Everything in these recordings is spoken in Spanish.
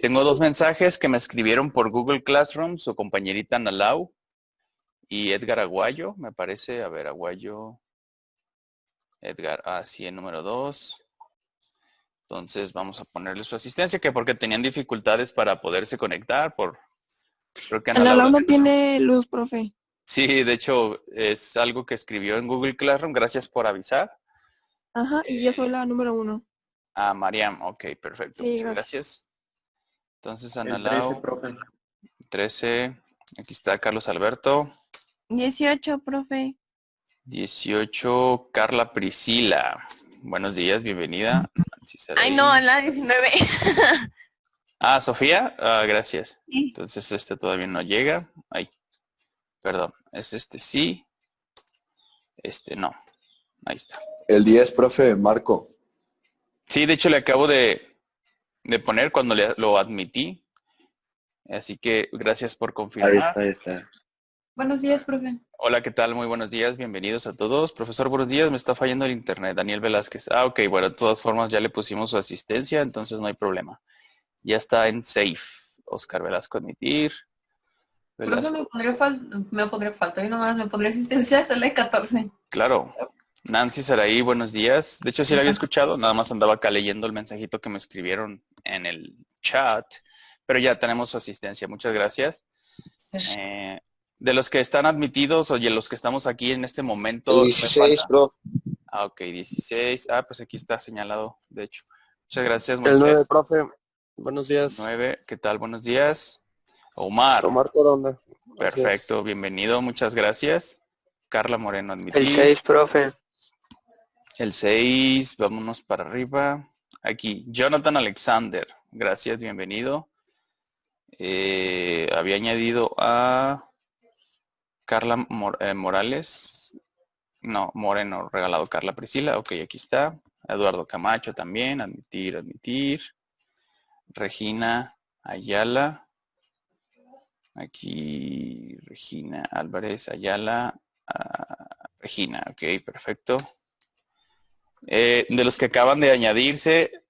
Tengo dos mensajes que me escribieron por Google Classroom, su compañerita Analau y Edgar Aguayo, me parece. A ver, Aguayo, Edgar, sí, el número 2. Entonces vamos a ponerle su asistencia, que porque tenían dificultades para poderse conectar, creo que Ana Ana Laura. Laura no tiene luz, profe. Sí, de hecho es algo que escribió en Google Classroom, gracias por avisar. Ajá, y yo soy la número 1. A Mariam, ok, perfecto, Sí, muchas gracias. gracias. Entonces, Ana El 13, Lau, profe. 13, aquí está Carlos Alberto. 18, profe. 18, Carla Priscila. Buenos días, bienvenida. Nancy Ay, no, Saraí. en la 19. Sofía, gracias. Sí. Entonces este todavía no llega. Ay, perdón, es este sí, este no. Ahí está. El 10, profe, Marco. Sí, de hecho le acabo de poner cuando lo admití. Así que gracias por confirmar. Ahí está. Buenos días, profe. Hola, ¿qué tal? Muy buenos días, bienvenidos a todos. Profesor, buenos días, me está fallando el internet. Daniel Velázquez. Ok, bueno, de todas formas ya le pusimos su asistencia, entonces no hay problema. Ya está en safe. Oscar Velasco admitir. Profe, Velasco, me podría faltar y nomás me podría asistencia, sale 14. claro. Nancy Saraí, buenos días. De hecho, sí la había escuchado, nada más andaba acá leyendo el mensajito que me escribieron en el chat, pero ya tenemos su asistencia. Muchas gracias. De los que están admitidos, oye, los que estamos aquí en este momento, El ¿me 16, falta? bro. Ok, 16. Pues aquí está señalado, de hecho. Muchas gracias, El 9, Moisés. profe. Buenos días. 9, ¿qué tal? Buenos días. Omar, Omar Corona. Gracias. perfecto, bienvenido, muchas gracias. Carla Moreno, El admitir. 6, profe. El 6, vámonos para arriba. Aquí, Jonathan Alexander, gracias, bienvenido. Había añadido a Carla Morales. No, Moreno, regalado Carla Priscila. Ok, aquí está. Eduardo Camacho también, admitir, admitir. Regina Ayala. Aquí, Regina Álvarez Ayala. Regina, ok, perfecto. De los que acaban de añadirse,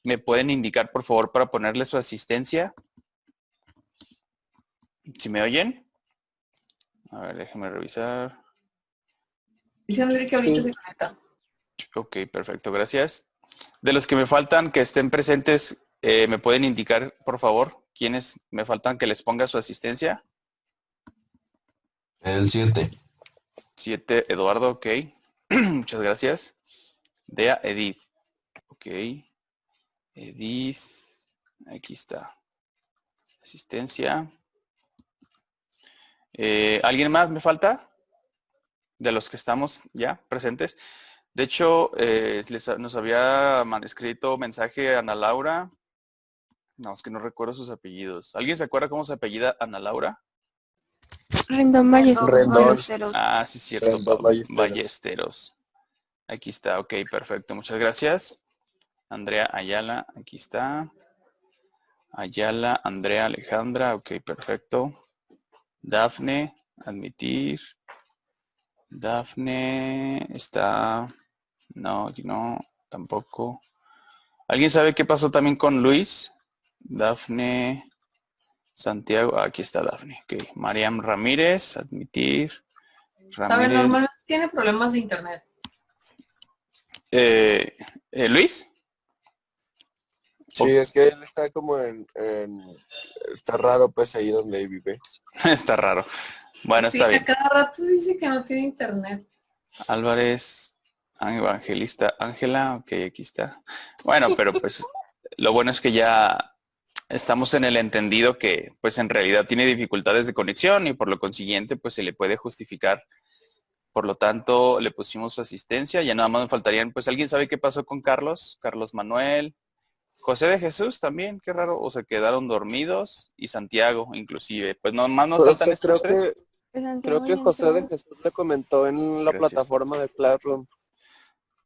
¿me pueden indicar, por favor, para ponerle su asistencia? ¿Si me oyen? A ver, déjenme revisar. Dice André que ahorita se conecta. Ok, perfecto, gracias. De los que me faltan que estén presentes, ¿me pueden indicar, por favor, quiénes me faltan que les ponga su asistencia? El 7. 7, Eduardo, ok. Muchas gracias. Dea, Edith. Ok. Edith. Aquí está. Asistencia. ¿Alguien más me falta? De los que estamos ya presentes. De hecho, nos había escrito mensaje a Ana Laura. No, es que no recuerdo sus apellidos. ¿Alguien se acuerda cómo se apellida Ana Laura? Rendón Rendón. Ballesteros. Sí, cierto. Rendón Ballesteros. Ballesteros. Aquí está, ok, perfecto. Muchas gracias. Andrea Ayala, aquí está. Ayala, Andrea Alejandra, ok, perfecto. Dafne, admitir. Dafne está... No, tampoco. ¿Alguien sabe qué pasó también con Luis? Dafne, Santiago, aquí está Dafne. Okay. Mariam Ramírez, admitir. Saben, Ramírez. normalmente tiene problemas de internet. ¿Luis? Sí, es que él está como está raro, pues, ahí donde vive. Está raro. Bueno, Sí, está a bien. cada rato dice que no tiene internet. Álvarez, Evangelista, Ángela, ok, aquí está. Bueno, pero pues lo bueno es que ya estamos en el entendido que pues en realidad tiene dificultades de conexión y por lo consiguiente pues se le puede justificar. Por lo tanto, le pusimos su asistencia. Ya nada más me faltarían, pues, ¿alguien sabe qué pasó con Carlos? Carlos Manuel. José de Jesús también, qué raro. O se quedaron dormidos. Y Santiago, inclusive. Pues nomás nos faltan Profe, estos tres. creo que José de Jesús le comentó en la Gracias. plataforma de Classroom.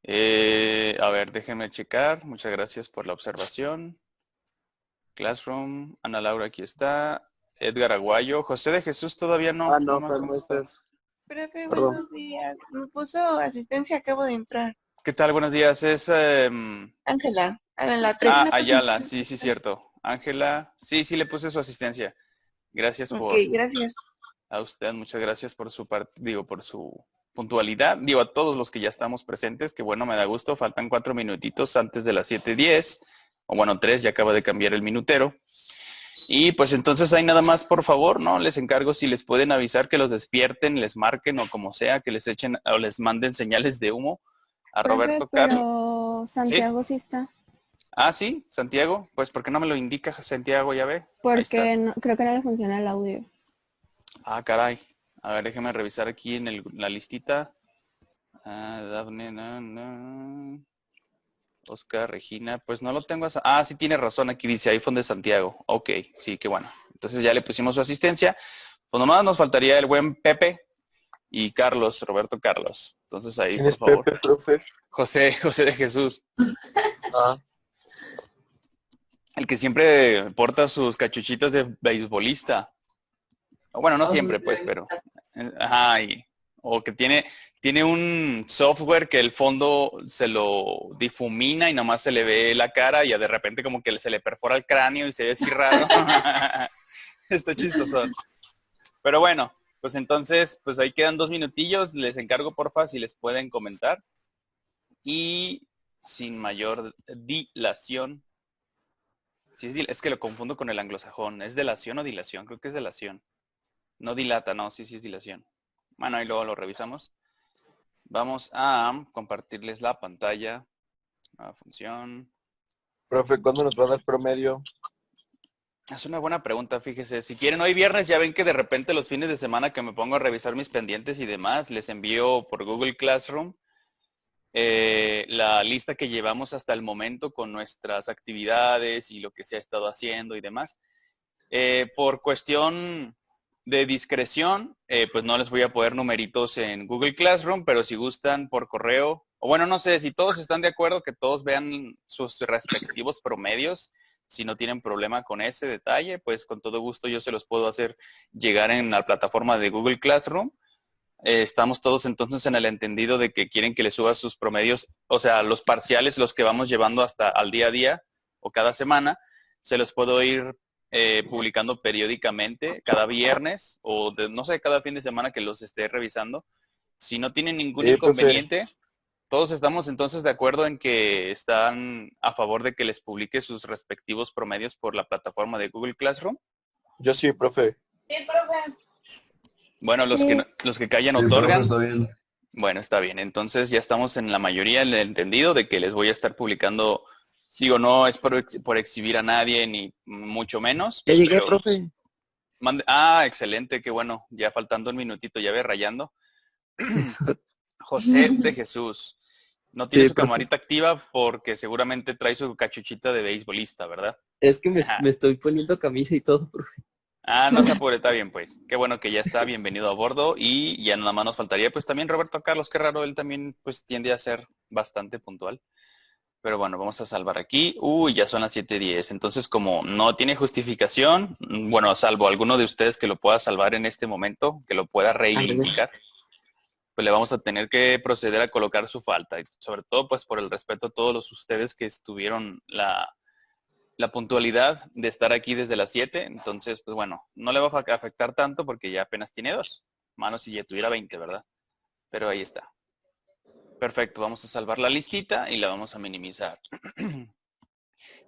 A ver, déjenme checar. Muchas gracias por la observación. Classroom. Ana Laura, aquí está. Edgar Aguayo. José de Jesús todavía no. No, me ha fue contestado. Moisés. Profe, Perdón. buenos días. Me puso asistencia, acabo de entrar. ¿Qué tal? Buenos días. Es... Ángela En la 3. Ah, Ayala, sí, sí, cierto. Ángela, sí, sí le puse su asistencia. Gracias Ok, gracias. a usted, muchas gracias por su por su puntualidad. Digo, a todos los que ya estamos presentes, que bueno, me da gusto. Faltan 4 minutitos antes de las 7:10. O bueno, 3, ya acaba de cambiar el minutero. Y pues entonces ahí nada más, por favor, ¿no? Les encargo si les pueden avisar que los despierten, les marquen o como sea, que les echen o les manden señales de humo a Profe, Roberto Carlos. pero Santiago sí está. Ah, sí, Santiago. Pues, ¿por qué no me lo indica Santiago? Ya ve. Ahí Porque está. creo que no le funciona el audio. Ah, caray. A ver, déjeme revisar aquí en la listita. Dafne, Oscar, Regina. Pues no lo tengo. Ah, sí tiene razón. Aquí dice iPhone de Santiago. Ok, sí, qué bueno. Entonces ya le pusimos su asistencia. Pues nomás nos faltaría el buen Pepe y Carlos, Roberto Carlos. Entonces ahí, ¿Quién por es favor. Pepe, profe? José de Jesús. Ah, El que siempre porta sus cachuchitos de beisbolista. Bueno, no siempre, pues, pero... Ajá, o que tiene un software que el fondo se lo difumina y nomás se le ve la cara y ya de repente como que se le perfora el cráneo y se ve así raro. Está chistoso. Pero bueno, pues entonces, pues ahí quedan 2 minutillos. Les encargo, porfa, si les pueden comentar. Y sin mayor dilación. Sí, es que lo confundo con el anglosajón. ¿Es delación o dilación? Creo que es delación. No dilata, no, sí, sí es dilación. Bueno, ahí luego lo revisamos. Vamos a compartirles la pantalla. Nueva función. profe, ¿cuándo nos va a dar promedio? Es una buena pregunta, fíjese. Si quieren, hoy viernes ya ven que de repente los fines de semana que me pongo a revisar mis pendientes y demás, les envío por Google Classroom la lista que llevamos hasta el momento con nuestras actividades y lo que se ha estado haciendo y demás. Por cuestión de discreción, pues no les voy a poner numeritos en Google Classroom, pero si gustan por correo, o bueno, no sé, si todos están de acuerdo que todos vean sus respectivos promedios, si no tienen problema con ese detalle, pues con todo gusto yo se los puedo hacer llegar en la plataforma de Google Classroom. Estamos todos entonces en el entendido de que quieren que les suba sus promedios, o sea, los parciales, los que vamos llevando hasta al día a día o cada semana, se los puedo ir publicando periódicamente, cada viernes o no sé, cada fin de semana que los esté revisando. Si no tienen ningún inconveniente, todos estamos entonces de acuerdo en que están a favor de que les publique sus respectivos promedios por la plataforma de Google Classroom. Yo sí, profe. Sí, profe. Bueno, los Sí. los que callan Sí, otorgan. profe, está bien. Bueno, está bien. Entonces ya estamos en la mayoría del entendido de que les voy a estar publicando. Digo, no es por exhibir a nadie, ni mucho menos. Ya llegué, pero profe. excelente, qué bueno. Ya faltando un minutito, ya ve rayando. José de Jesús. No tiene Sí, su profe. camarita activa porque seguramente trae su cachuchita de beisbolista, ¿verdad? Es que Ajá. me estoy poniendo camisa y todo, profe. Ah, no se apure, está bien, pues. Qué bueno que ya está, bienvenido a bordo. Y ya nada más nos faltaría, pues también Roberto Carlos, qué raro, él también pues tiende a ser bastante puntual. Pero bueno, vamos a salvar aquí. Uy, ya son las 7:10. Entonces, como no tiene justificación, bueno, salvo alguno de ustedes que lo pueda salvar en este momento, que lo pueda reivindicar, pues le vamos a tener que proceder a colocar su falta. Y sobre todo, pues por el respeto a todos los ustedes que estuvieron la puntualidad de estar aquí desde las 7. Entonces, pues bueno, no le va a afectar tanto porque ya apenas tiene 2. Manos si ya tuviera 20, ¿verdad? Pero ahí está. Perfecto, vamos a salvar la listita y la vamos a minimizar.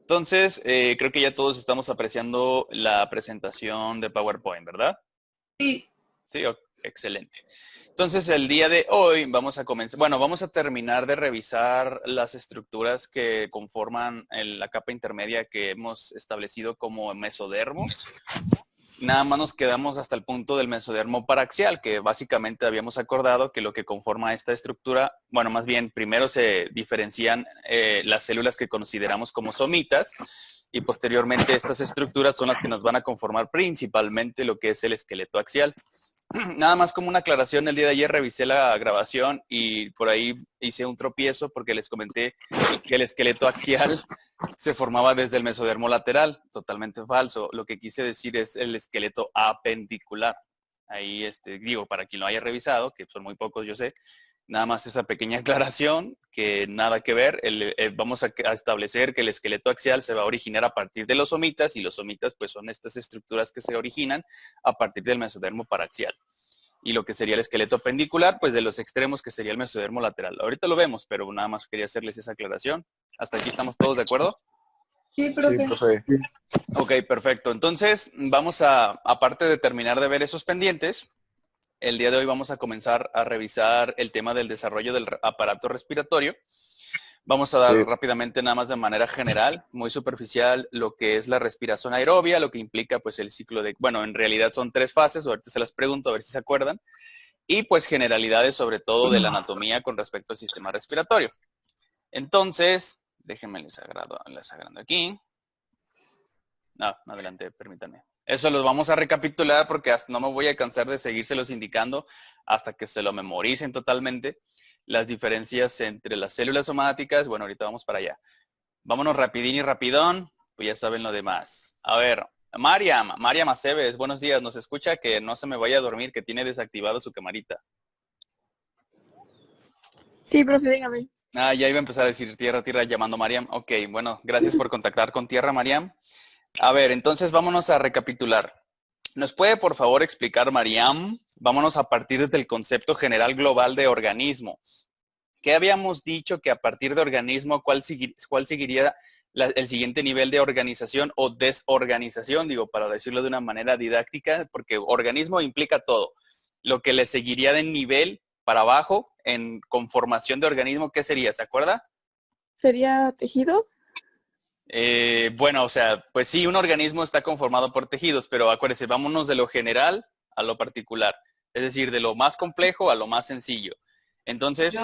Entonces, creo que ya todos estamos apreciando la presentación de PowerPoint, ¿verdad? Sí. Sí, excelente. Entonces, el día de hoy vamos a comenzar, bueno, vamos a terminar de revisar las estructuras que conforman la capa intermedia que hemos establecido como mesodermo. Nada más nos quedamos hasta el punto del mesodermo paraxial, que básicamente habíamos acordado que lo que conforma esta estructura, bueno, más bien primero se diferencian las células que consideramos como somitas y posteriormente estas estructuras son las que nos van a conformar principalmente lo que es el esqueleto axial. Nada más como una aclaración, el día de ayer revisé la grabación y por ahí hice un tropiezo porque les comenté que el esqueleto axial se formaba desde el mesodermo lateral. Totalmente falso. Lo que quise decir es el esqueleto apendicular. Ahí, digo, para quien lo haya revisado, que son muy pocos, yo sé, Nada más esa pequeña aclaración, que nada que ver. Vamos a establecer que el esqueleto axial se va a originar a partir de los somitas, y los somitas pues son estas estructuras que se originan a partir del mesodermo paraxial. Y lo que sería el esqueleto apendicular, pues de los extremos, que sería el mesodermo lateral. Ahorita lo vemos, pero nada más quería hacerles esa aclaración. ¿Hasta aquí estamos todos de acuerdo? Sí, Sí, profe. profe. Ok, perfecto. Entonces, vamos aparte de terminar de ver esos pendientes, el día de hoy vamos a comenzar a revisar el tema del desarrollo del aparato respiratorio. Vamos a dar rápidamente, nada más de manera general, muy superficial, lo que es la respiración aerobia, lo que implica pues el ciclo de, bueno, en realidad son 3 fases, ahorita se las pregunto a ver si se acuerdan, y pues generalidades sobre todo de la anatomía con respecto al sistema respiratorio. Entonces, déjenme les agrando aquí. No, adelante, permítanme. Eso los vamos a recapitular porque hasta no me voy a cansar de seguírselos indicando hasta que se lo memoricen totalmente. Las diferencias entre las células somáticas. Bueno, ahorita vamos para allá. Vámonos rapidín y rapidón, pues ya saben lo demás. A ver, Mariam Aceves, buenos días. ¿Nos escucha? Que no se me vaya a dormir, que tiene desactivada su camarita. Sí, profe, dígame. Ah, ya iba a empezar a decir tierra, llamando Mariam. Ok, bueno, gracias por contactar con tierra, Mariam. A ver, entonces vámonos a recapitular. ¿Nos puede, por favor, explicar, Mariam? Vámonos a partir del concepto general global de organismo. ¿Qué habíamos dicho que a partir de organismo, cuál seguiría el siguiente nivel de organización o desorganización? Digo, para decirlo de una manera didáctica, porque organismo implica todo. Lo que le seguiría de nivel para abajo en conformación de organismo, ¿qué sería? ¿Se acuerda? ¿Sería tejido? Bueno, o sea, pues sí, un organismo está conformado por tejidos, pero acuérdense, vámonos de lo general a lo particular. Es decir, de lo más complejo a lo más sencillo. Entonces,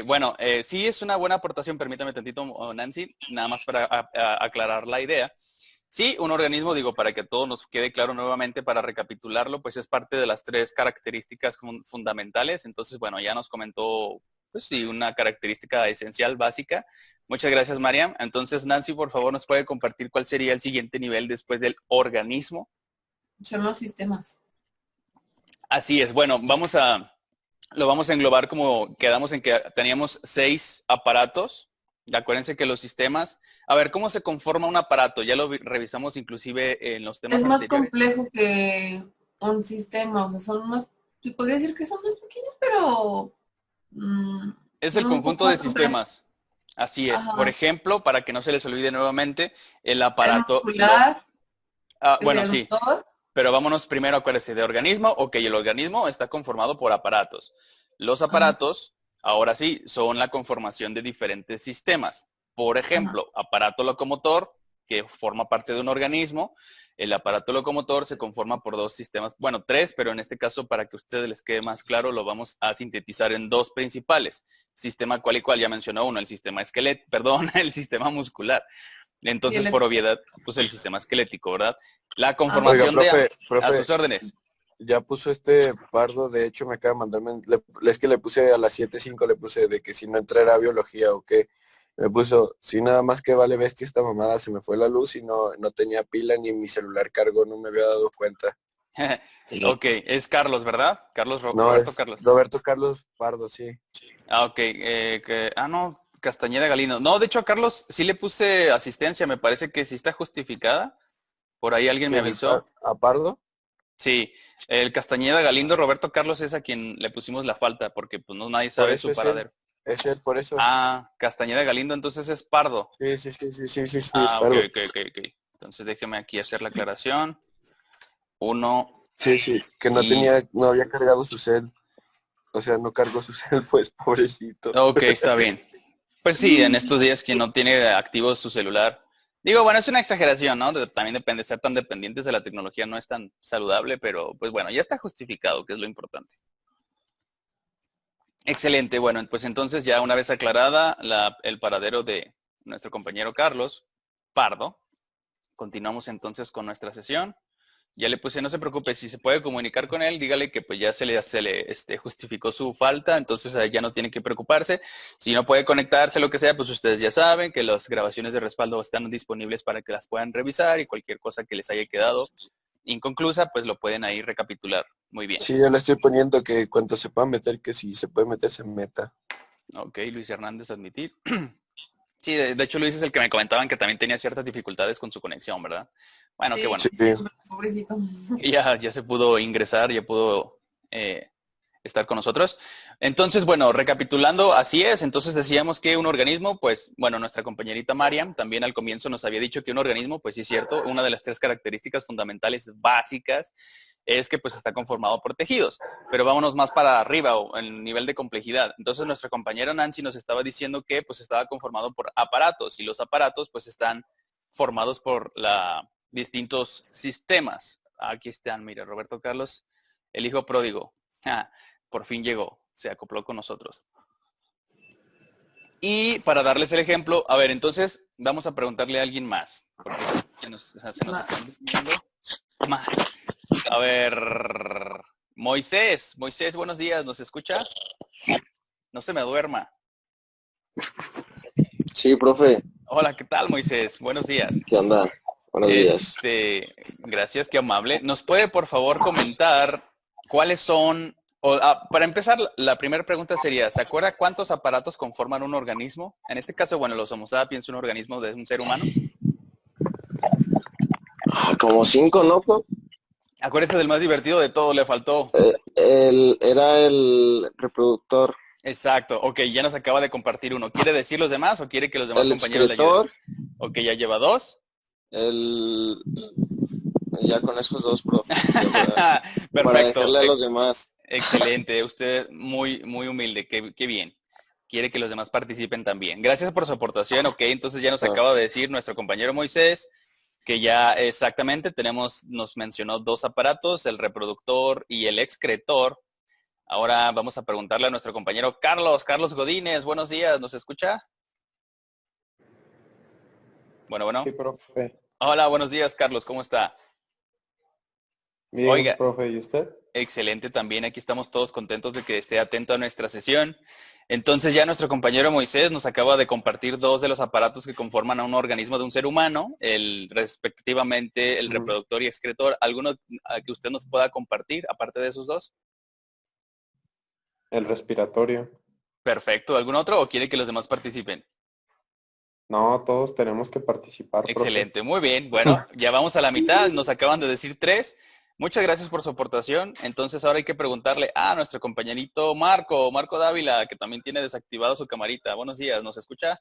bueno, sí es una buena aportación, permítame tantito, Nancy, nada más para aclarar la idea. Sí, un organismo, digo, para que todo nos quede claro nuevamente, para recapitularlo, pues es parte de las 3 características fundamentales. Entonces, bueno, ya nos comentó, pues sí, una característica esencial, básica. Muchas gracias, Mariam. Entonces, Nancy, por favor, ¿nos puede compartir cuál sería el siguiente nivel después del organismo? Son los sistemas. Así es. Bueno, lo vamos a englobar como quedamos en que teníamos 6 aparatos. Acuérdense que los sistemas... A ver, ¿cómo se conforma un aparato? Ya lo revisamos inclusive en los temas Es más anteriores. complejo que un sistema, o sea, son más, se podría decir que son más pequeños, pero... Es el son un poco conjunto de más complejos. sistemas. Así es. Ajá. Por ejemplo, para que no se les olvide nuevamente, el El aparato... muscular, bueno, el sí. reductor, Pero vámonos primero, acuérdense, de organismo. Ok, el organismo está conformado por aparatos. Los aparatos, ahora sí, son la conformación de diferentes sistemas. Por ejemplo, aparato locomotor, que forma parte de un organismo. El aparato locomotor se conforma por 2 sistemas, bueno, 3, pero en este caso, para que a ustedes les quede más claro, lo vamos a sintetizar en 2 principales. Sistema cual y cual, ya mencionó uno, el sistema el sistema muscular. Entonces, por obviedad, pues el sistema esquelético, ¿verdad? La conformación Oiga, profe, a sus órdenes. ya puso Pardo, de hecho me acaba de mandarme, es que le puse a las 7:05, le puse de que si no entrara a biología o qué, me puso, si nada más que vale bestia esta mamada, se me fue la luz y no tenía pila ni mi celular cargó, no me había dado cuenta. Ok, es Carlos, ¿verdad? No, Roberto es Carlos. Roberto Carlos Pardo, sí. Ah, ok. No, Castañeda Galindo. No, de hecho a Carlos sí le puse asistencia, me parece que sí está justificada. Por ahí alguien me avisó. ¿A Pardo? Sí, el Castañeda Galindo, Roberto Carlos es a quien le pusimos la falta, porque pues no nadie sabe su paradero. Es él, por eso. Ah, Castañeda Galindo, entonces es Pardo. Sí, es Ah, Pardo. ok. Entonces déjeme aquí hacer la aclaración. 1. Sí, que no había cargado su cel. O sea, no cargó su cel, pues, pobrecito. Ok, está bien. Pues sí, en estos días quien no tiene activo su celular. Digo, bueno, es una exageración, ¿no? También depende, ser tan dependientes de la tecnología no es tan saludable, pero pues bueno, ya está justificado, que es lo importante. Excelente, bueno, pues entonces ya una vez aclarada el paradero de nuestro compañero Carlos Pardo, continuamos entonces con nuestra sesión. Ya le puse, no se preocupe, si se puede comunicar con él, dígale que pues ya se le justificó su falta, entonces ya no tiene que preocuparse. Si no puede conectarse, lo que sea, pues ustedes ya saben que las grabaciones de respaldo están disponibles para que las puedan revisar y cualquier cosa que les haya quedado inconclusa, pues lo pueden ahí recapitular. Muy bien. Sí, yo le estoy poniendo que cuanto se pueda meter, que si se puede meter, se meta. Ok, Luis Hernández, admitir. Sí, de hecho Luis es el que me comentaban que también tenía ciertas dificultades con su conexión, ¿verdad? Bueno, qué bueno. Sí. Pobrecito. Y ya se pudo ingresar, ya pudo estar con nosotros. Entonces, bueno, recapitulando, así es. Entonces decíamos que un organismo, pues, bueno, nuestra compañerita Mariam también al comienzo nos había dicho que un organismo, pues sí es cierto, una de las 3 características fundamentales básicas es que pues está conformado por tejidos. Pero vámonos más para arriba o en el nivel de complejidad. Entonces nuestra compañera Nancy nos estaba diciendo que pues estaba conformado por aparatos y los aparatos pues están formados por distintos sistemas. Aquí están, mira, Roberto Carlos, el hijo pródigo. Por fin llegó, se acopló con nosotros. Y para darles el ejemplo, a ver, entonces vamos a preguntarle a alguien más. Porque se nos están durmiendo. Más. A ver, Moisés, buenos días, ¿nos escucha? No se me duerma. Sí, profe. Hola, ¿qué tal, Moisés? Buenos días. ¿Qué onda? Buenos días. Gracias, qué amable. ¿Nos puede, por favor, comentar cuáles son, para empezar, la primera pregunta sería, ¿se acuerda cuántos aparatos conforman un organismo? En este caso, bueno, los Homo sapiens, un organismo de un ser humano. Como 5, ¿no? Acuérdese del más divertido de todo, le faltó. Era el reproductor. Exacto, ok, ya nos acaba de compartir uno. ¿Quiere decir los demás o quiere que los demás El compañeros le excretor. ayuden? Ok, ya lleva 2. Ya con esos 2, profe. Para Perfecto. dejarle a los demás. Excelente, usted muy humilde, qué bien. Quiere que los demás participen también. Gracias por su aportación, ok, entonces ya nos acaba de decir nuestro compañero Moisés que ya exactamente nos mencionó 2 aparatos, el reproductor y el excretor. Ahora vamos a preguntarle a nuestro compañero Carlos Godínez, buenos días, ¿nos escucha? Bueno. Sí, profe. Hola, buenos días, Carlos, ¿cómo está? Bien, Oiga, profe, ¿y usted? excelente también, aquí estamos todos contentos de que esté atento a nuestra sesión. Entonces ya nuestro compañero Moisés nos acaba de compartir 2 de los aparatos que conforman a un organismo de un ser humano, respectivamente el reproductor y excretor. ¿Alguno que usted nos pueda compartir, aparte de esos 2? El respiratorio. Perfecto, ¿algún otro o quiere que los demás participen? No, todos tenemos que participar, profe. Excelente, muy bien. Bueno, ya vamos a la mitad, nos acaban de decir 3. Muchas gracias por su aportación. Entonces ahora hay que preguntarle a nuestro compañerito Marco Dávila, que también tiene desactivado su camarita. Buenos días, ¿nos escucha?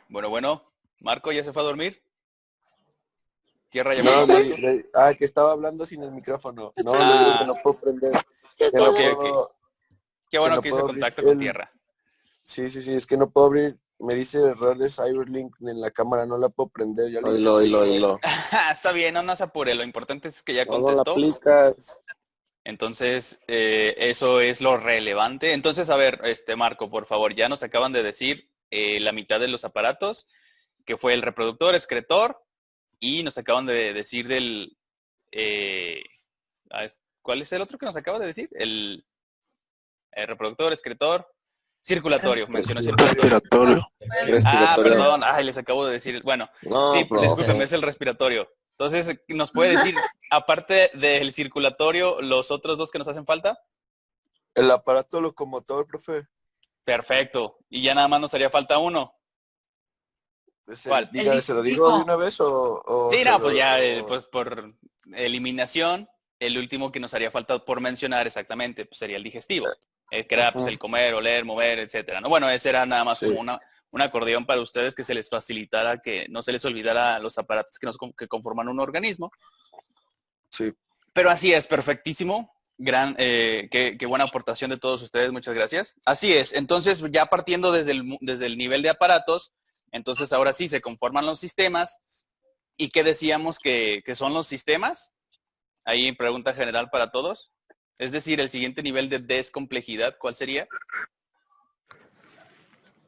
Bueno. Marco, ¿ya se fue a dormir? Tierra llamada Marco. Que estaba hablando sin el micrófono. No, le digo que no puedo prender. Ok. Qué bueno que hizo contacto con tierra. Sí, es que no puedo abrir. Me dice error de Cyberlink en la cámara, no la puedo prender. Oílo. Está bien, no se apure. Lo importante es que ya No contestó. la aplicas. Entonces, eso es lo relevante. Entonces, a ver, Marco, por favor, ya nos acaban de decir la mitad de los aparatos, que fue el reproductor, excretor, y nos acaban de decir del... ¿cuál es el otro que nos acaba de decir? El reproductor, excretor, circulatorio. Mencionó circulatorio. Respiratorio. Perdón. Les acabo de decir. Bueno, no, sí, profe. discúlpeme, es el respiratorio. Entonces, ¿nos puede decir, aparte del circulatorio, los otros 2 que nos hacen falta? El aparato locomotor, profe. Perfecto. Y ya nada más nos haría falta uno. ¿Cuál? ¿Se lo digo de una vez o sí, pues ya, pues por eliminación, el último que nos haría falta por mencionar exactamente pues sería el digestivo. Que era pues el comer, oler, mover, etcétera. ¿No? Bueno, ese era nada más como un acordeón para ustedes que se les facilitara, que no se les olvidara los aparatos que conforman un organismo. Sí. Pero así es, perfectísimo. Qué buena aportación de todos ustedes, muchas gracias. Así es, entonces ya partiendo desde el nivel de aparatos, entonces ahora sí se conforman los sistemas. ¿Y qué decíamos que son los sistemas? Ahí pregunta general para todos. Es decir, el siguiente nivel de descomplejidad, ¿cuál sería?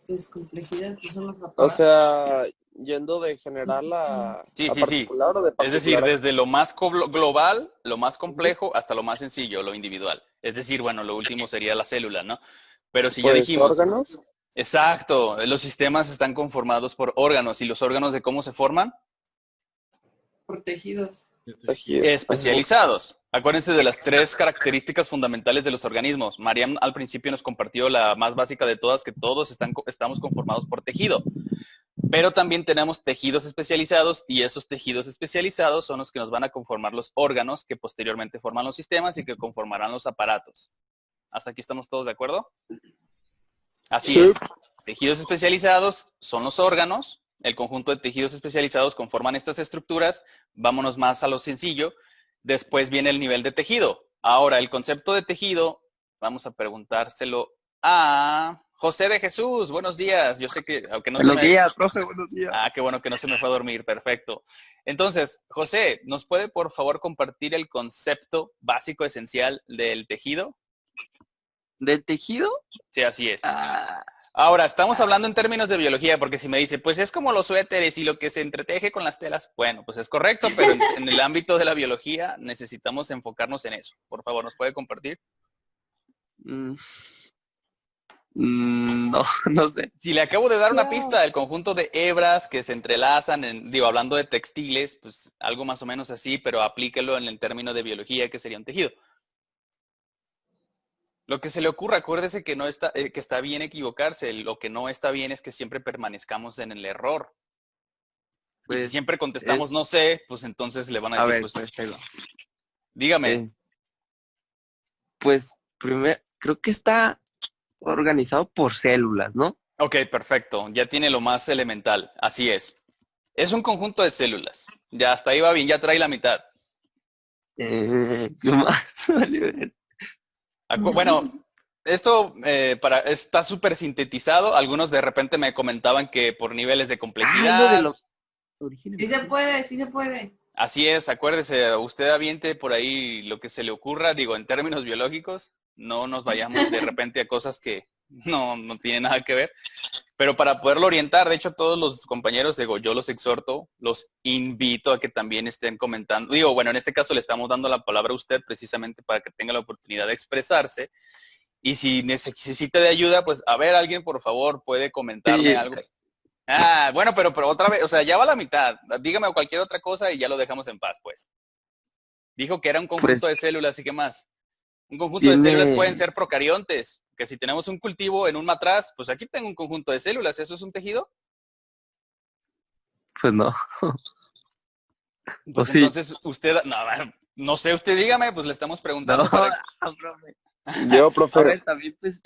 Descomplejidad, que son los aparatos. O sea, yendo de general a particular o de particular. Es decir, desde lo más global, lo más complejo, hasta lo más sencillo, lo individual. Es decir, bueno, lo último sería la célula, ¿no? Pero si ya dijimos... ¿Órganos? Exacto, los sistemas están conformados por órganos. ¿Y los órganos de cómo se forman? Protegidos. Especializados. Acuérdense de las 3 características fundamentales de los organismos. Mariam al principio nos compartió la más básica de todas, que todos estamos conformados por tejido. Pero también tenemos tejidos especializados y esos tejidos especializados son los que nos van a conformar los órganos que posteriormente forman los sistemas y que conformarán los aparatos. ¿Hasta aquí estamos todos de acuerdo? Así es. Tejidos especializados son los órganos. El conjunto de tejidos especializados conforman estas estructuras. Vámonos más a lo sencillo. Después viene el nivel de tejido. Ahora, el concepto de tejido, vamos a preguntárselo a José de Jesús. Buenos días. Yo sé que, aunque no buenos días, profe, buenos días. Ah, qué bueno que no se me fue a dormir. Perfecto. Entonces, José, ¿nos puede por favor compartir el concepto básico esencial del tejido? ¿Del tejido? Sí, así es. Ahora, estamos hablando en términos de biología, porque si me dice, pues es como los suéteres y lo que se entreteje con las telas, bueno, pues es correcto, pero en el ámbito de la biología necesitamos enfocarnos en eso. Por favor, ¿nos puede compartir? No, no sé. Si le acabo de dar una pista del conjunto de hebras que se entrelazan, hablando de textiles, pues algo más o menos así, pero aplíquelo en el término de biología, que sería un tejido. Lo que se le ocurra, acuérdese que que está bien equivocarse. Lo que no está bien es que siempre permanezcamos en el error. Pues, y si siempre contestamos no sé, pues entonces le van a decir, dígame. Pues primero, creo que está organizado por células, ¿no? Ok, perfecto. Ya tiene lo más elemental. Así es. Es un conjunto de células. Ya hasta ahí va bien, ya trae la mitad. ¿Qué más? Bueno, esto está súper sintetizado. Algunos de repente me comentaban que por niveles de complejidad. Sí se puede, sí se puede. Así es, acuérdese, usted aviente por ahí lo que se le ocurra, digo, en términos biológicos, no nos vayamos de repente a cosas que no tienen nada que ver. Pero para poderlo orientar, de hecho, todos los compañeros, yo los exhorto, los invito a que también estén comentando. Digo, bueno, en este caso le estamos dando la palabra a usted precisamente para que tenga la oportunidad de expresarse. Y si necesita de ayuda, pues, a ver, alguien, por favor, puede comentarme algo. Bueno, pero otra vez, o sea, ya va a la mitad. Dígame cualquier otra cosa y ya lo dejamos en paz, pues. Dijo que era un conjunto de células, ¿y qué más? Un conjunto de células pueden ser procariontes. Que si tenemos un cultivo en un matraz, pues aquí tengo un conjunto de células. ¿Eso es un tejido? Pues no. Pues entonces usted, no sé, usted dígame, pues le estamos preguntando. Profe. Yo, profe. A ver, también pues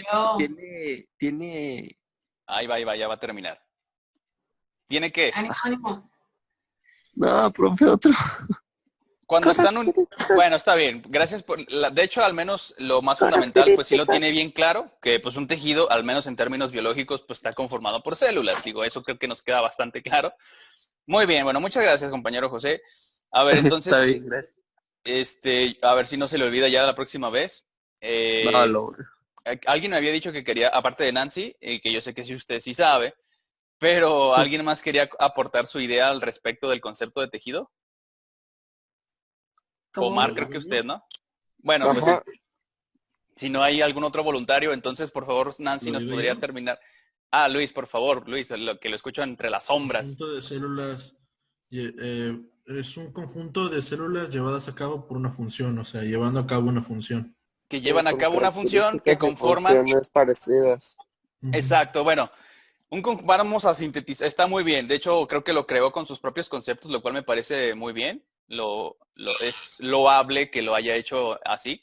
tiene... Ahí va, ya va a terminar. ¿Tiene qué? Ánimo. No, profe, otro. Cuando están Bueno, está bien. Gracias por... De hecho, al menos lo más fundamental, pues sí lo tiene bien claro, que pues un tejido, al menos en términos biológicos, pues está conformado por células. Digo, eso creo que nos queda bastante claro. Muy bien, bueno, muchas gracias, compañero José. A ver, entonces... Está bien, gracias. A ver si no se le olvida ya la próxima vez. Alguien me había dicho que quería, aparte de Nancy, que yo sé que sí usted sí sabe, pero ¿alguien más quería aportar su idea al respecto del concepto de tejido? Omar, creo que usted, ¿no? Bueno, pues si no hay algún otro voluntario, entonces por favor, Nancy, nos podría terminar. Luis, por favor, Luis, que lo escucho entre las sombras. Conjunto de células, es un conjunto de células llevadas a cabo por una función, o sea, llevando a cabo una función. Que llevan a cabo una función que conforman... Funciones parecidas. Exacto, bueno. Vamos a sintetizar, está muy bien. De hecho, creo que lo creó con sus propios conceptos, lo cual me parece muy bien. Es loable que lo haya hecho así.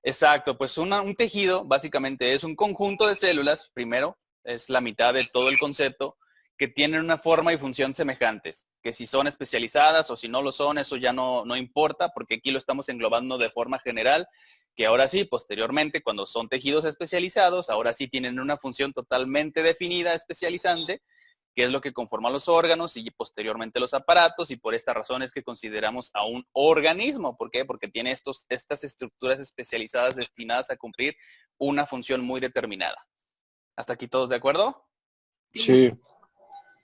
Exacto, pues un tejido básicamente es un conjunto de células, primero, es la mitad de todo el concepto, que tienen una forma y función semejantes. Que si son especializadas o si no lo son, eso ya no importa, porque aquí lo estamos englobando de forma general, que ahora sí, posteriormente, cuando son tejidos especializados, ahora sí tienen una función totalmente definida, especializante, que es lo que conforma los órganos y posteriormente los aparatos, y por esta razón es que consideramos a un organismo. ¿Por qué? Porque tiene estas estructuras especializadas destinadas a cumplir una función muy determinada. ¿Hasta aquí todos de acuerdo? Sí.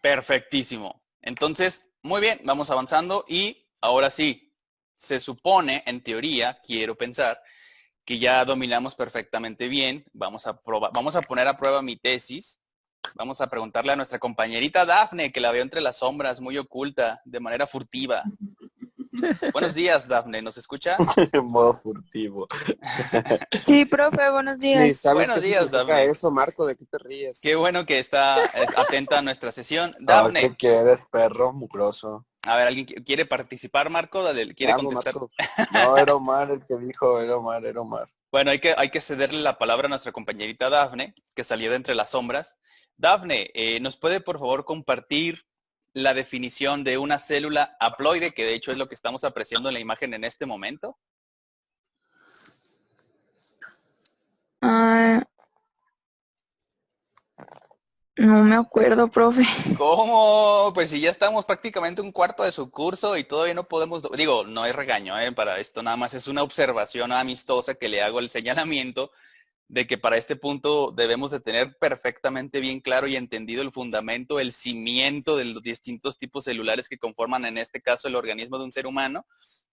Perfectísimo. Entonces, muy bien, vamos avanzando y ahora sí, se supone, en teoría, quiero pensar, que ya dominamos perfectamente bien. Vamos a poner a prueba mi tesis. Vamos a preguntarle a nuestra compañerita Dafne, que la veo entre las sombras, muy oculta, de manera furtiva. Buenos días, Dafne, ¿nos escucha? En modo furtivo. Sí, profe, buenos Ni días. sabes Buenos qué días, significa Dafne. eso, Marco, ¿de qué te ríes? Qué bueno que está atenta a nuestra sesión. ¿Qué Dafne, quieres, perro mugroso? a ver, ¿alguien quiere participar, Marco? Te ¿Quiere amo, contestar? Marco. No, era Omar el que dijo, era Omar. Bueno, hay que cederle la palabra a nuestra compañerita Dafne, que salió de entre las sombras. Dafne, ¿nos puede por favor compartir la definición de una célula haploide, que de hecho es lo que estamos apreciando en la imagen en este momento? No me acuerdo, profe. ¿Cómo? Pues si ya estamos prácticamente un cuarto de su curso y todavía no podemos... Digo, no es regaño, para esto nada más es una observación amistosa que le hago el señalamiento de que para este punto debemos de tener perfectamente bien claro y entendido el fundamento, el cimiento de los distintos tipos celulares que conforman en este caso el organismo de un ser humano.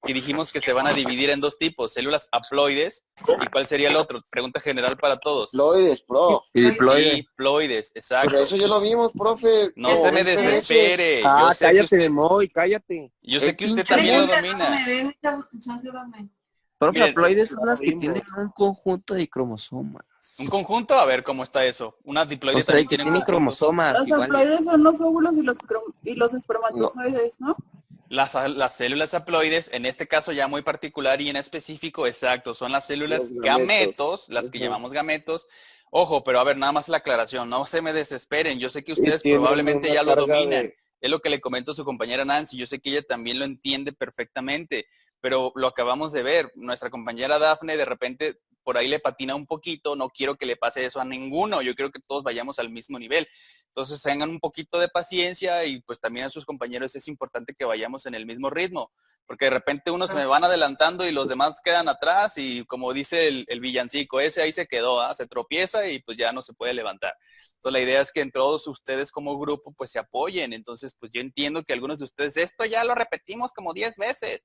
Y dijimos que se van a dividir en dos tipos, células haploides. ¿Y cuál sería el otro? Pregunta general para todos. Diploides, pro. Diploides, exacto. Pero eso ya lo vimos, profe. No se me desespere. Ah, cállate, usted, Moy, cállate. yo sé que usted también lo domina. Profe, Miren, haploides son las que tienen un conjunto de cromosomas. ¿Un conjunto? A ver cómo está eso. Una diploide O sea, también que tiene tienen cromosomas. Los igual. haploides son los óvulos y los espermatozoides, ¿no? Las células haploides, en este caso ya muy particular y en específico, exacto, son las células gametos, las que llamamos gametos. Ojo, pero a ver, nada más la aclaración, no se me desesperen, yo sé que ustedes probablemente ya lo dominan. Es lo que le comento a su compañera Nancy, yo sé que ella también lo entiende perfectamente, pero lo acabamos de ver, nuestra compañera Dafne de repente por ahí le patina un poquito, no quiero que le pase eso a ninguno, yo quiero que todos vayamos al mismo nivel. Entonces tengan un poquito de paciencia y pues también a sus compañeros es importante que vayamos en el mismo ritmo, porque de repente unos se me van adelantando y los demás quedan atrás y como dice el villancico, ese ahí se quedó, se tropieza y pues ya no se puede levantar. Entonces la idea es que en todos ustedes como grupo pues se apoyen. Entonces pues yo entiendo que algunos de ustedes, esto ya lo repetimos como 10 veces.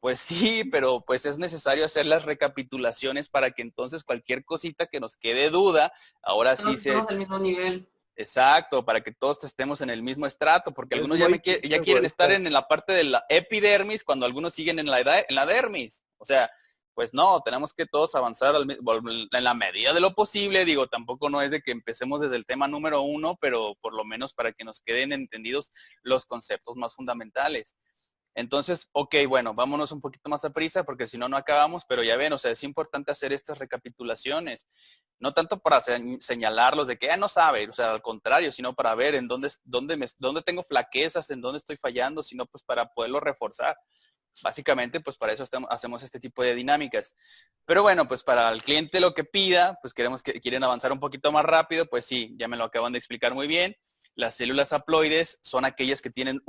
Pues sí, pero pues es necesario hacer las recapitulaciones para que entonces cualquier cosita que nos quede duda, ahora sí se... Estamos al mismo nivel. Exacto, para que todos estemos en el mismo estrato, porque algunos ya quieren estar en la parte de la epidermis cuando algunos siguen en la dermis. O sea, pues no, tenemos que todos avanzar en la medida de lo posible. Digo, tampoco no es de que empecemos desde el tema número 1, pero por lo menos para que nos queden entendidos los conceptos más fundamentales. Entonces, ok, bueno, vámonos un poquito más a prisa porque si no, no acabamos, pero ya ven, o sea, es importante hacer estas recapitulaciones, no tanto para señalarlos de que no sabe, o sea, al contrario, sino para ver en dónde tengo flaquezas, en dónde estoy fallando, sino pues para poderlo reforzar. Básicamente, pues para eso hacemos este tipo de dinámicas. Pero bueno, pues para el cliente lo que pida, pues quieren avanzar un poquito más rápido, pues sí, ya me lo acaban de explicar muy bien. Las células haploides son aquellas que tienen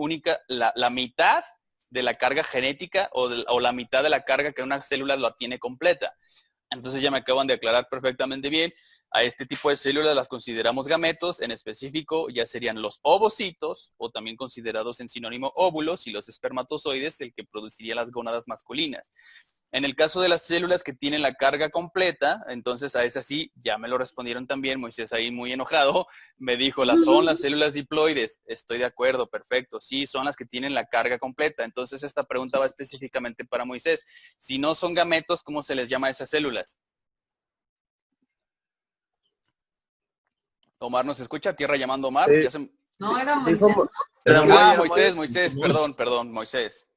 la mitad de la carga genética o la mitad de la carga que una célula la tiene completa. Entonces ya me acaban de aclarar perfectamente bien. A este tipo de células las consideramos gametos, en específico ya serían los ovocitos, o también considerados en sinónimo óvulos, y los espermatozoides, el que produciría las gónadas masculinas. En el caso de las células que tienen la carga completa, entonces a esa sí, ya me lo respondieron también, Moisés ahí muy enojado, me dijo, son las células diploides. Estoy de acuerdo, perfecto, sí, son las que tienen la carga completa. Entonces esta pregunta va específicamente para Moisés. Si no son gametos, ¿cómo se les llama a esas células? Omar nos escucha, tierra llamando Omar. No, era Moisés. Moisés, perdón, Moisés.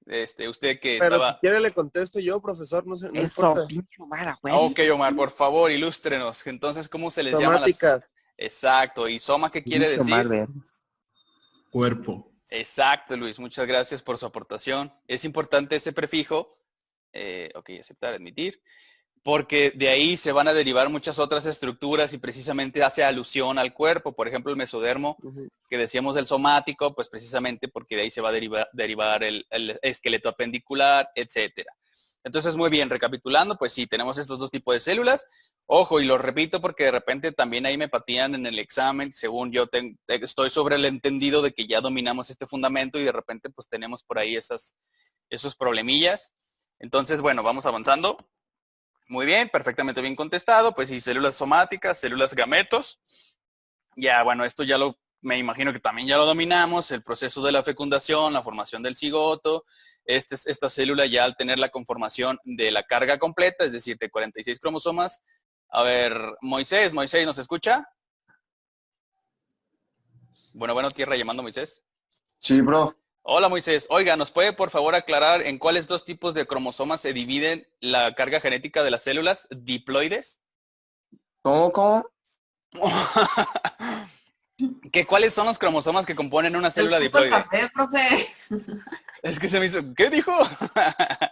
Usted que pero estaba... si quiere le contesto yo, profesor, no sé. No Eso, pinche Omar, güey. Ok, Omar, por favor, ilústrenos. Entonces, ¿cómo se les llama las... Exacto. ¿Y soma qué quiere decir? Omar, cuerpo. Exacto, Luis. Muchas gracias por su aportación. Es importante ese prefijo. Ok, aceptar, admitir. Porque de ahí se van a derivar muchas otras estructuras y precisamente hace alusión al cuerpo. Por ejemplo, el mesodermo, que decíamos del somático, pues precisamente porque de ahí se va a derivar el esqueleto apendicular, etcétera. Entonces, muy bien, recapitulando, pues sí, tenemos estos dos tipos de células. Ojo, y lo repito porque de repente también ahí me patinan en el examen, según yo estoy sobre el entendido de que ya dominamos este fundamento y de repente pues tenemos por ahí esos problemillas. Entonces, bueno, vamos avanzando. Muy bien, perfectamente bien contestado. Pues sí, células somáticas, células gametos. Ya, bueno, esto ya lo me imagino que también ya lo dominamos, el proceso de la fecundación, la formación del cigoto. Esta célula ya al tener la conformación de la carga completa, es decir, de 46 cromosomas. A ver, Moisés, ¿nos escucha? Bueno, tierra llamando a Moisés. Sí, prof. Hola, Moisés. Oiga, ¿nos puede por favor aclarar en cuáles dos tipos de cromosomas se dividen la carga genética de las células diploides? ¿Cómo? ¿Cuáles son los cromosomas que componen una célula diploide? Café, profe. Es que se me hizo... ¿Qué dijo?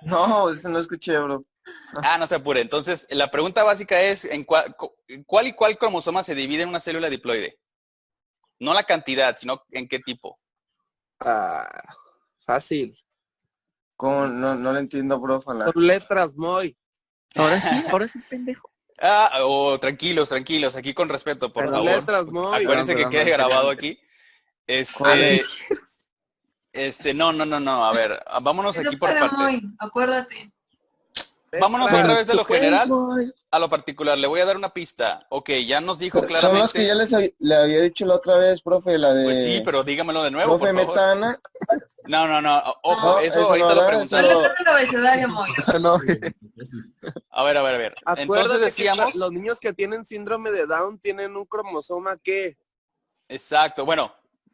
No, eso no escuché, bro. No se apure. Entonces, la pregunta básica es, ¿en cuál cromosoma se divide en una célula diploide? No la cantidad, sino en qué tipo. Fácil. ¿Cómo? No lo entiendo, prof. Son letras, muy. Ahora sí, pendejo. Tranquilos, aquí con respeto, por favor. Letras, muy. Acuérdense que quede grabado aquí. No. A ver, vámonos aquí por partes. Acuérdate. Vámonos otra vez de lo general a lo particular. Le voy a dar una pista. Ok, ya nos dijo claramente. Son los que ya le había dicho la otra vez, profe, la de... Pues sí, pero dígamelo de nuevo, profe, por favor. Metana. No. Ojo, eso ahorita lo preguntamos. No le el abecedario, Moy. A ver. Entonces decíamos... Que los niños que tienen síndrome de Down tienen un cromosoma que... Exacto,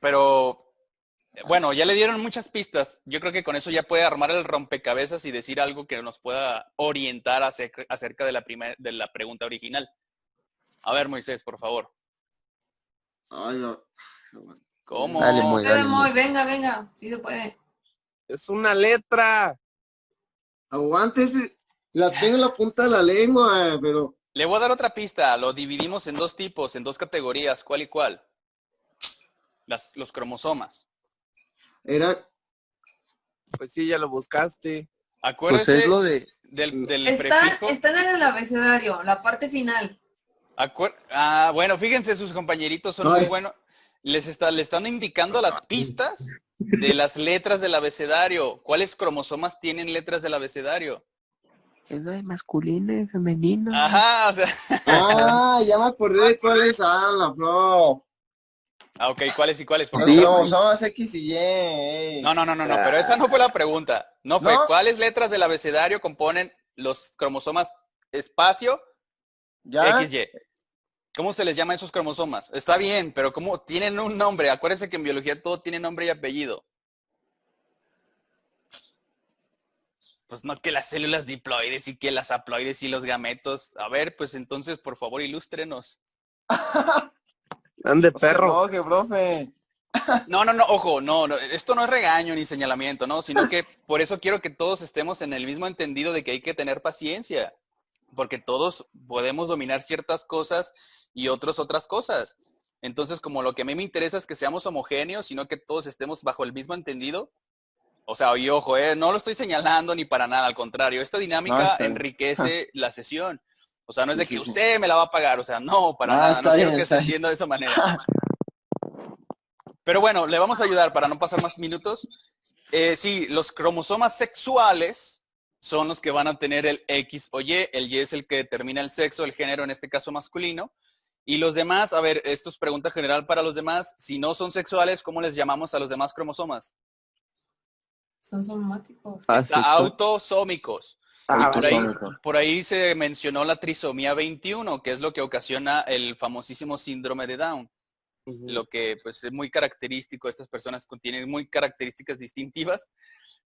pero... Bueno, ya le dieron muchas pistas. Yo creo que con eso ya puede armar el rompecabezas y decir algo que nos pueda orientar acerca de la pregunta original. A ver, Moisés, por favor. Ay, no. ¿Cómo? Dale, Moy. Venga. Sí se puede. Es una letra. Aguante, la tengo en la punta de la lengua, pero... Le voy a dar otra pista. Lo dividimos en dos tipos, en dos categorías. ¿Cuál y cuál? Los cromosomas. Era... Pues sí, ya lo buscaste. Acuérdese Pues es lo del prefijo. Está en el abecedario, la parte final. Bueno, fíjense, sus compañeritos son muy buenos. Le están indicando las pistas de las letras del abecedario. ¿Cuáles cromosomas tienen letras del abecedario? Es lo de masculino y femenino. Ajá, o sea. ya me acordé de cuáles habla, bro. Ok, ¿cuáles y cuáles? Los cromosomas X y Y. No, pero esa no fue la pregunta. No fue, ¿cuáles letras del abecedario componen los cromosomas espacio XY? ¿Cómo se les llama a esos cromosomas? Está bien, pero ¿cómo? Tienen un nombre. Acuérdense que en biología todo tiene nombre y apellido. Pues no que las células diploides y que las haploides y los gametos. A ver, pues entonces, por favor, ilústrenos. Ande, perro. No, que profe. No, ojo, no, esto no es regaño ni señalamiento, ¿no? Sino que por eso quiero que todos estemos en el mismo entendido de que hay que tener paciencia. Porque todos podemos dominar ciertas cosas y otros otras cosas. Entonces, como lo que a mí me interesa es que seamos homogéneos, sino que todos estemos bajo el mismo entendido. O sea, y ojo, no lo estoy señalando ni para nada, al contrario. Esta dinámica enriquece la sesión. O sea, no es de que usted me la va a pagar, o sea, no, para nada. No quiero que se entienda de esa manera. Pero bueno, le vamos a ayudar para no pasar más minutos. Sí, los cromosomas sexuales son los que van a tener el X o Y. El Y es el que determina el sexo, el género, en este caso masculino. Y los demás, a ver, esto es pregunta general para los demás. Si no son sexuales, ¿cómo les llamamos a los demás cromosomas? Son somáticos. Autosómicos. Por ahí se mencionó la trisomía 21, que es lo que ocasiona el famosísimo síndrome de Down. Lo que pues es muy característico, estas personas tienen muy características distintivas.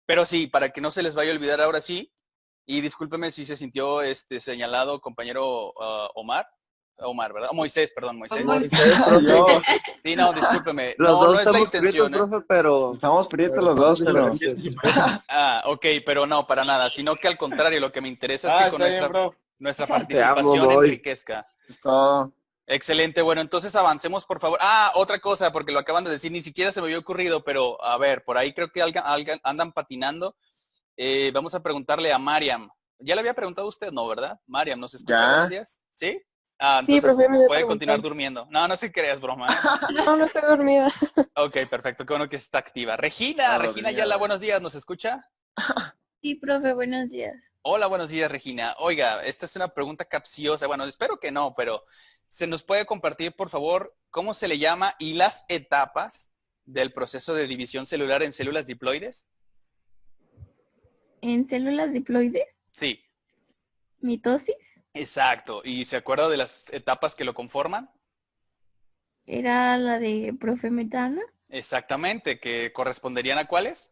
Pero sí, para que no se les vaya a olvidar ahora sí, y discúlpeme si se sintió señalado compañero Omar, ¿verdad? Moisés, perdón, Moisés. Sí, no, discúlpeme. Los dos no es la estamos intención, prietos, profe, pero... Estamos prietos los dos, pero... Ok, pero no, para nada. Sino que al contrario, lo que me interesa es que con nuestra participación enriquezca. Está... Excelente, bueno, entonces avancemos, por favor. Otra cosa, porque lo acaban de decir, ni siquiera se me había ocurrido, pero a ver, por ahí creo que andan patinando. Vamos a preguntarle a Mariam. ¿Ya le había preguntado a usted? No, ¿verdad? Mariam, ¿nos escucha? Buenos días. ¿Sí? Sí, entonces profe, puede continuar durmiendo. No se creas, broma. No estoy dormida. Ok, perfecto, qué bueno que está activa. Regina Ayala, buenos días, ¿nos escucha? Sí, profe, buenos días. Hola, buenos días, Regina. Oiga, esta es una pregunta capciosa. Bueno, espero que no, pero ¿se nos puede compartir, por favor, cómo se le llama y las etapas del proceso de división celular en células diploides? ¿En células diploides? Sí. ¿Mitosis? Exacto. ¿Y se acuerda de las etapas que lo conforman? ¿Era la de profemetana? Exactamente. ¿Que corresponderían a cuáles?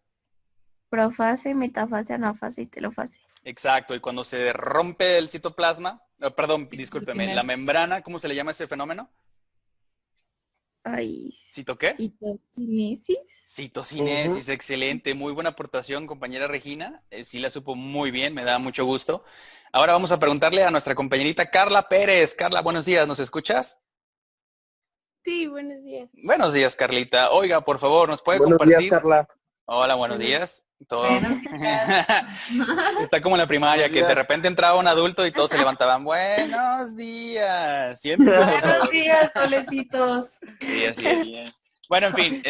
Profase, metafase, anafase y telofase. Exacto. Y cuando se rompe el citoplasma, perdón, discúlpeme, la membrana, ¿cómo se le llama ese fenómeno? Ay, ¿Cito qué? citocinesis. Citocinesis, excelente. Muy buena aportación, compañera Regina. Sí la supo muy bien, me da mucho gusto. Ahora vamos a preguntarle a nuestra compañerita Carla Pérez. Carla, buenos días, ¿nos escuchas? Sí, buenos días. Buenos días, Carlita. Oiga, por favor, ¿nos puede Buenos compartir? días, Carla. Hola, buenos días. Todo... Buenos días. Está como en la primaria, Buenos que de días. repente entraba un adulto y todos se levantaban. Buenos días. Siéntese, por Buenos favor. días, solecitos. Sí, así es. Bueno, en fin,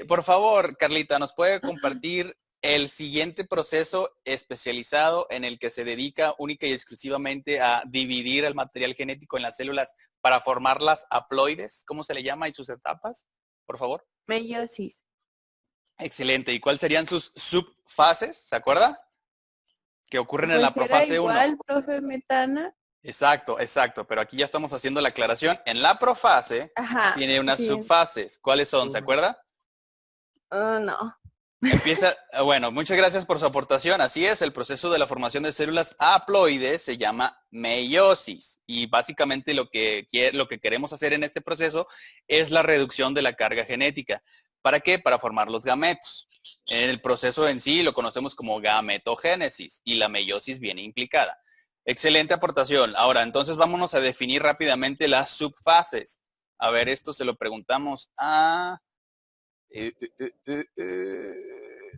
por favor, Carlita, ¿nos puede compartir el siguiente proceso especializado en el que se dedica única y exclusivamente a dividir el material genético en las células para formar las haploides? ¿Cómo se le llama y sus etapas? Por favor. Meiosis. Excelente. ¿Y cuáles serían sus subfases? ¿Se acuerda? Que ocurren en la Pues era profase 1. igual, profe Metana. Exacto, exacto. Pero aquí ya estamos haciendo la aclaración. En la profase Ajá. tiene unas sí. subfases. ¿Cuáles son? ¿Se acuerda? No. Empieza, bueno, muchas gracias por su aportación. Así es, el proceso de la formación de células haploides se llama meiosis. Y básicamente lo que queremos hacer en este proceso es la reducción de la carga genética. ¿Para qué? Para formar los gametos. En el proceso en sí lo conocemos como gametogénesis y la meiosis viene implicada. Excelente aportación. Ahora, entonces vámonos a definir rápidamente las subfases. A ver, esto se lo preguntamos a...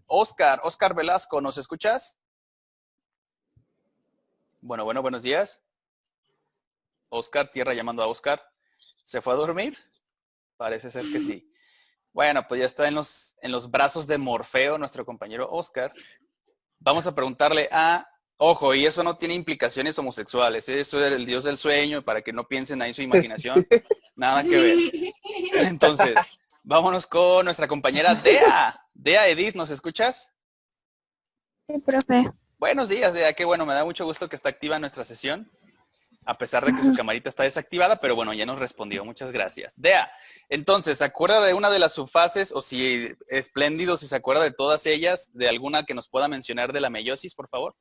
Oscar Velasco, ¿nos escuchas? Bueno, buenos días. Oscar, tierra llamando a Oscar. ¿Se fue a dormir? Parece ser que sí. Bueno, pues ya está en los brazos de Morfeo, nuestro compañero Oscar. Vamos a preguntarle a... Ojo, y eso no tiene implicaciones homosexuales. Eso es el dios del sueño, para que no piensen ahí su imaginación. Nada que ver. Entonces... Vámonos con nuestra compañera Dea. Dea Edith, ¿nos escuchas? Sí, profe. Buenos días, Dea. Qué bueno, me da mucho gusto que está activa en nuestra sesión. A pesar de que su camarita está desactivada, pero bueno, ya nos respondió. Muchas gracias. Dea, entonces, ¿se acuerda de una de las subfases? O si espléndido, si se acuerda de todas ellas, de alguna que nos pueda mencionar de la meiosis, por favor.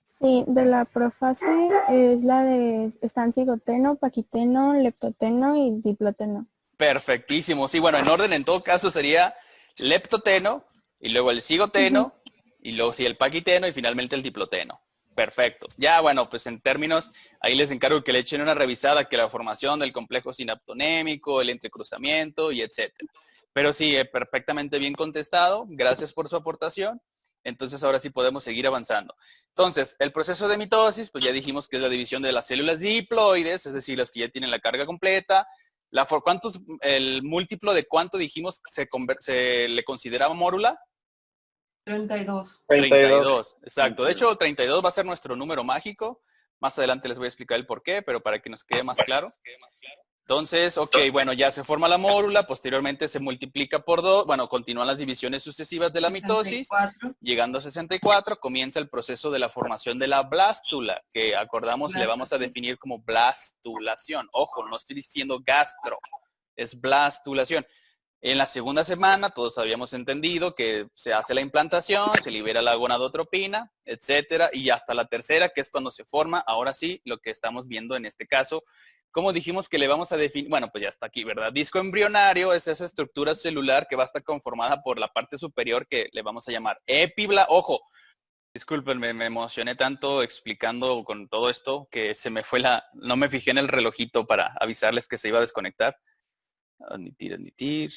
Sí, de la profase es la de están cigoteno, paquiteno, leptoteno y diploteno. Perfectísimo. Sí, bueno, en orden en todo caso sería leptoteno, y luego el cigoteno, y luego sí el paquiteno, y finalmente el diploteno. Perfecto. Ya, bueno, pues en términos, ahí les encargo que le echen una revisada, que la formación del complejo sinaptonémico, el entrecruzamiento y etcétera. Pero sí, perfectamente bien contestado. Gracias por su aportación. Entonces ahora sí podemos seguir avanzando. Entonces, el proceso de mitosis, pues ya dijimos que es la división de las células diploides, es decir, las que ya tienen la carga completa. ¿El múltiplo de cuánto dijimos se le consideraba mórula? 32. 32, exacto. De hecho, 32 va a ser nuestro número mágico. Más adelante les voy a explicar el por qué, pero para que nos quede más claro. Entonces, ok, bueno, ya se forma la mórula, posteriormente se multiplica por 2, bueno, continúan las divisiones sucesivas de la mitosis, 64. llegando a 64, comienza el proceso de la formación de la blástula, que acordamos le vamos a definir como blastulación. Ojo, no estoy diciendo gastro, es blastulación. En la segunda semana todos habíamos entendido que se hace la implantación, se libera la gonadotropina, etcétera, y hasta la tercera, que es cuando se forma, ahora sí, lo que estamos viendo en este caso. Como dijimos que le vamos a definir, bueno, pues ya está aquí, ¿verdad? Disco embrionario es esa estructura celular que va a estar conformada por la parte superior que le vamos a llamar ojo, discúlpenme, me emocioné tanto explicando con todo esto que se me fue no me fijé en el relojito para avisarles que se iba a desconectar. Admitir.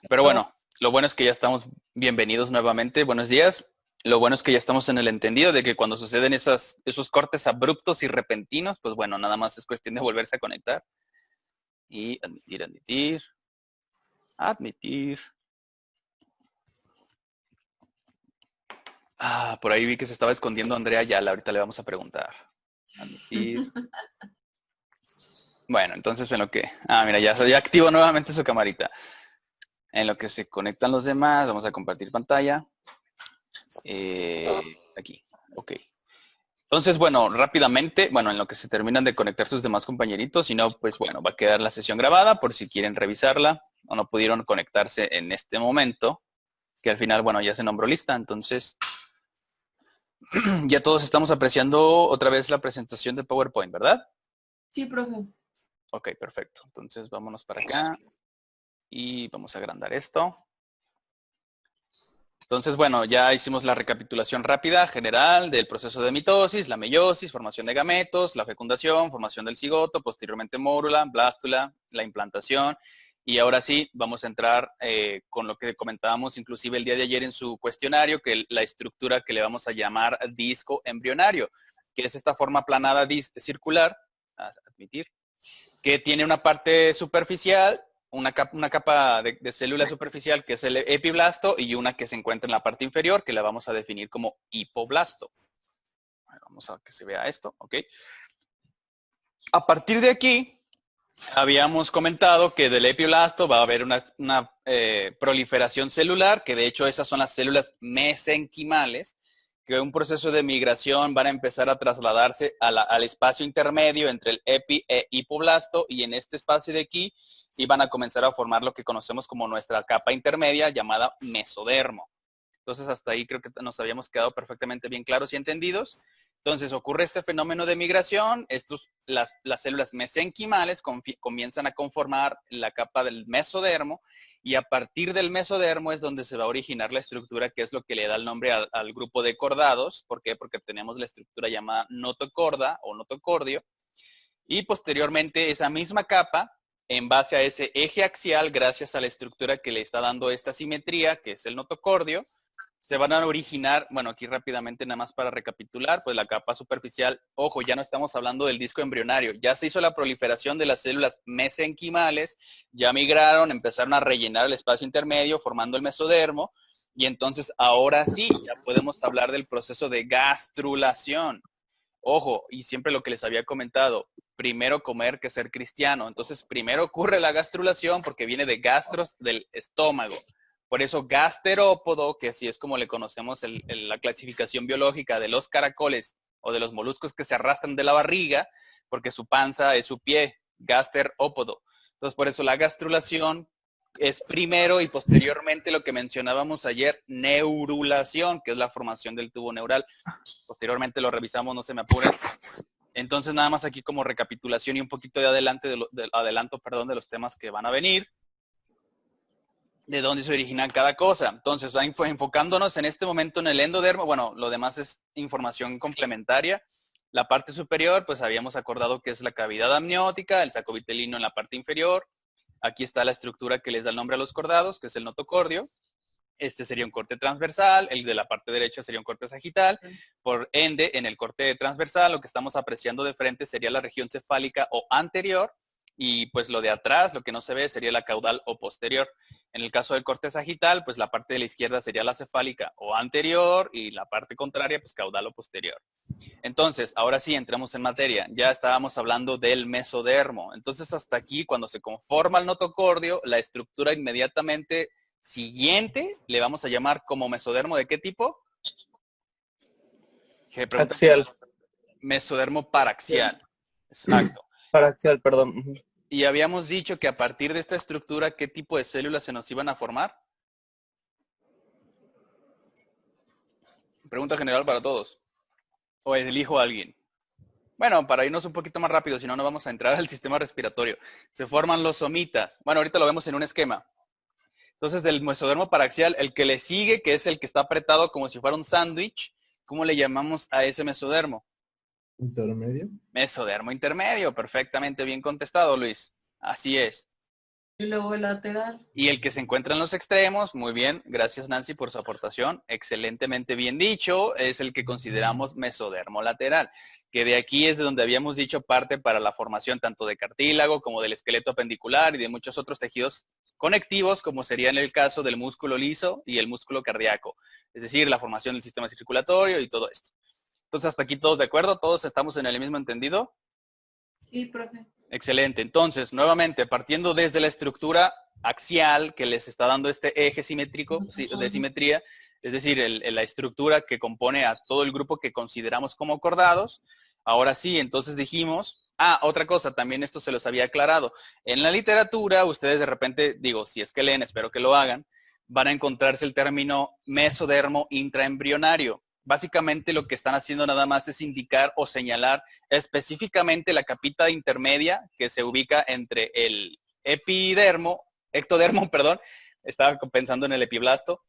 Pero bueno, lo bueno es que ya estamos bienvenidos nuevamente. Buenos días. Lo bueno es que ya estamos en el entendido de que cuando suceden esos cortes abruptos y repentinos, pues bueno, nada más es cuestión de volverse a conectar. Y admitir. Por ahí vi que se estaba escondiendo Andrea Ayala. Ahorita le vamos a preguntar. Admitir. Bueno, entonces en lo que... mira, ya activo nuevamente su camarita. En lo que se conectan los demás, vamos a compartir pantalla. Aquí, ok. Entonces, bueno, rápidamente, bueno, en lo que se terminan de conectar sus demás compañeritos, si no, pues bueno, va a quedar la sesión grabada por si quieren revisarla o no pudieron conectarse en este momento, que al final, bueno, ya se nombró lista, entonces ya todos estamos apreciando otra vez la presentación de PowerPoint, ¿verdad? Sí, profe. Ok, perfecto. Entonces vámonos para acá y vamos a agrandar esto. Entonces, bueno, ya hicimos la recapitulación rápida general del proceso de mitosis, la meiosis, formación de gametos, la fecundación, formación del cigoto, posteriormente mórula, blástula, la implantación. Y ahora sí, vamos a entrar con lo que comentábamos inclusive el día de ayer en su cuestionario, que la estructura que le vamos a llamar disco embrionario, que es esta forma aplanada circular, admitir, que tiene una parte superficial, una capa de célula superficial que es el epiblasto y una que se encuentra en la parte inferior que la vamos a definir como hipoblasto. Vamos a que se vea esto, ¿ok? A partir de aquí, habíamos comentado que del epiblasto va a haber una proliferación celular, que de hecho esas son las células mesenquimales, que en un proceso de migración van a empezar a trasladarse al espacio intermedio entre el epi e hipoblasto, y en este espacio de aquí iban a comenzar a formar lo que conocemos como nuestra capa intermedia llamada mesodermo. Entonces hasta ahí creo que nos habíamos quedado perfectamente bien claros y entendidos. Entonces ocurre este fenómeno de migración, las células mesenquimales comienzan a conformar la capa del mesodermo, y a partir del mesodermo es donde se va a originar la estructura que es lo que le da el nombre al grupo de cordados. ¿Por qué? Porque tenemos la estructura llamada notocorda o notocordio, y posteriormente esa misma capa, en base a ese eje axial, gracias a la estructura que le está dando esta simetría, que es el notocordio, se van a originar, bueno, aquí rápidamente nada más para recapitular, pues la capa superficial, ojo, ya no estamos hablando del disco embrionario, ya se hizo la proliferación de las células mesenquimales, ya migraron, empezaron a rellenar el espacio intermedio formando el mesodermo, y entonces ahora sí, ya podemos hablar del proceso de gastrulación. Ojo, y siempre lo que les había comentado, primero comer que ser cristiano. Entonces, primero ocurre la gastrulación porque viene de gastros, del estómago. Por eso gasterópodo, que así es como le conocemos la clasificación biológica de los caracoles o de los moluscos que se arrastran de la barriga, porque su panza es su pie, gasterópodo. Entonces, por eso la gastrulación es primero, y posteriormente lo que mencionábamos ayer, neurulación, que es la formación del tubo neural. Posteriormente lo revisamos, no se me apuren. Entonces, nada más aquí como recapitulación y un poquito de adelanto de los temas que van a venir, de dónde se origina cada cosa. Entonces, enfocándonos en este momento en el endodermo, bueno, lo demás es información complementaria. La parte superior, pues habíamos acordado que es la cavidad amniótica, el saco vitelino en la parte inferior. Aquí está la estructura que les da el nombre a los cordados, que es el notocordio. Este sería un corte transversal, el de la parte derecha sería un corte sagital. Por ende, en el corte transversal, lo que estamos apreciando de frente sería la región cefálica o anterior, y pues lo de atrás, lo que no se ve, sería la caudal o posterior. En el caso del corte sagital, pues la parte de la izquierda sería la cefálica o anterior, y la parte contraria, pues caudal o posterior. Entonces, ahora sí, entremos en materia. Ya estábamos hablando del mesodermo. Entonces, hasta aquí, cuando se conforma el notocordio, la estructura inmediatamente siguiente le vamos a llamar como mesodermo. ¿De qué tipo? Axial. Mesodermo paraxial. Exacto. Paraxial, perdón. Y habíamos dicho que a partir de esta estructura, ¿qué tipo de células se nos iban a formar? Pregunta general para todos. ¿O elijo a alguien? Bueno, para irnos un poquito más rápido, si no, no vamos a entrar al sistema respiratorio. Se forman los somitas. Bueno, ahorita lo vemos en un esquema. Entonces, del mesodermo paraxial, el que le sigue, que es el que está apretado como si fuera un sándwich, ¿cómo le llamamos a ese mesodermo? Intermedio. Mesodermo intermedio. Perfectamente bien contestado, Luis. Así es. Y luego el lateral. Y el que se encuentra en los extremos, muy bien, gracias Nancy por su aportación, excelentemente bien dicho, es el que consideramos mesodermo lateral, que de aquí es de donde habíamos dicho parte para la formación tanto de cartílago como del esqueleto apendicular y de muchos otros tejidos conectivos, como sería en el caso del músculo liso y el músculo cardíaco, es decir, la formación del sistema circulatorio y todo esto. Entonces, hasta aquí todos de acuerdo, todos estamos en el mismo entendido. Sí, profe. Excelente. Entonces, nuevamente, partiendo desde la estructura axial que les está dando este eje simétrico de simetría, es decir, la estructura que compone a todo el grupo que consideramos como cordados. Ahora sí, entonces dijimos, otra cosa, también esto se los había aclarado. En la literatura, ustedes de repente, digo, si es que leen, espero que lo hagan, van a encontrarse el término mesodermo intraembrionario. Básicamente lo que están haciendo nada más es indicar o señalar específicamente la capita intermedia que se ubica entre el ectodermo, perdón, estaba pensando en el epiblasto,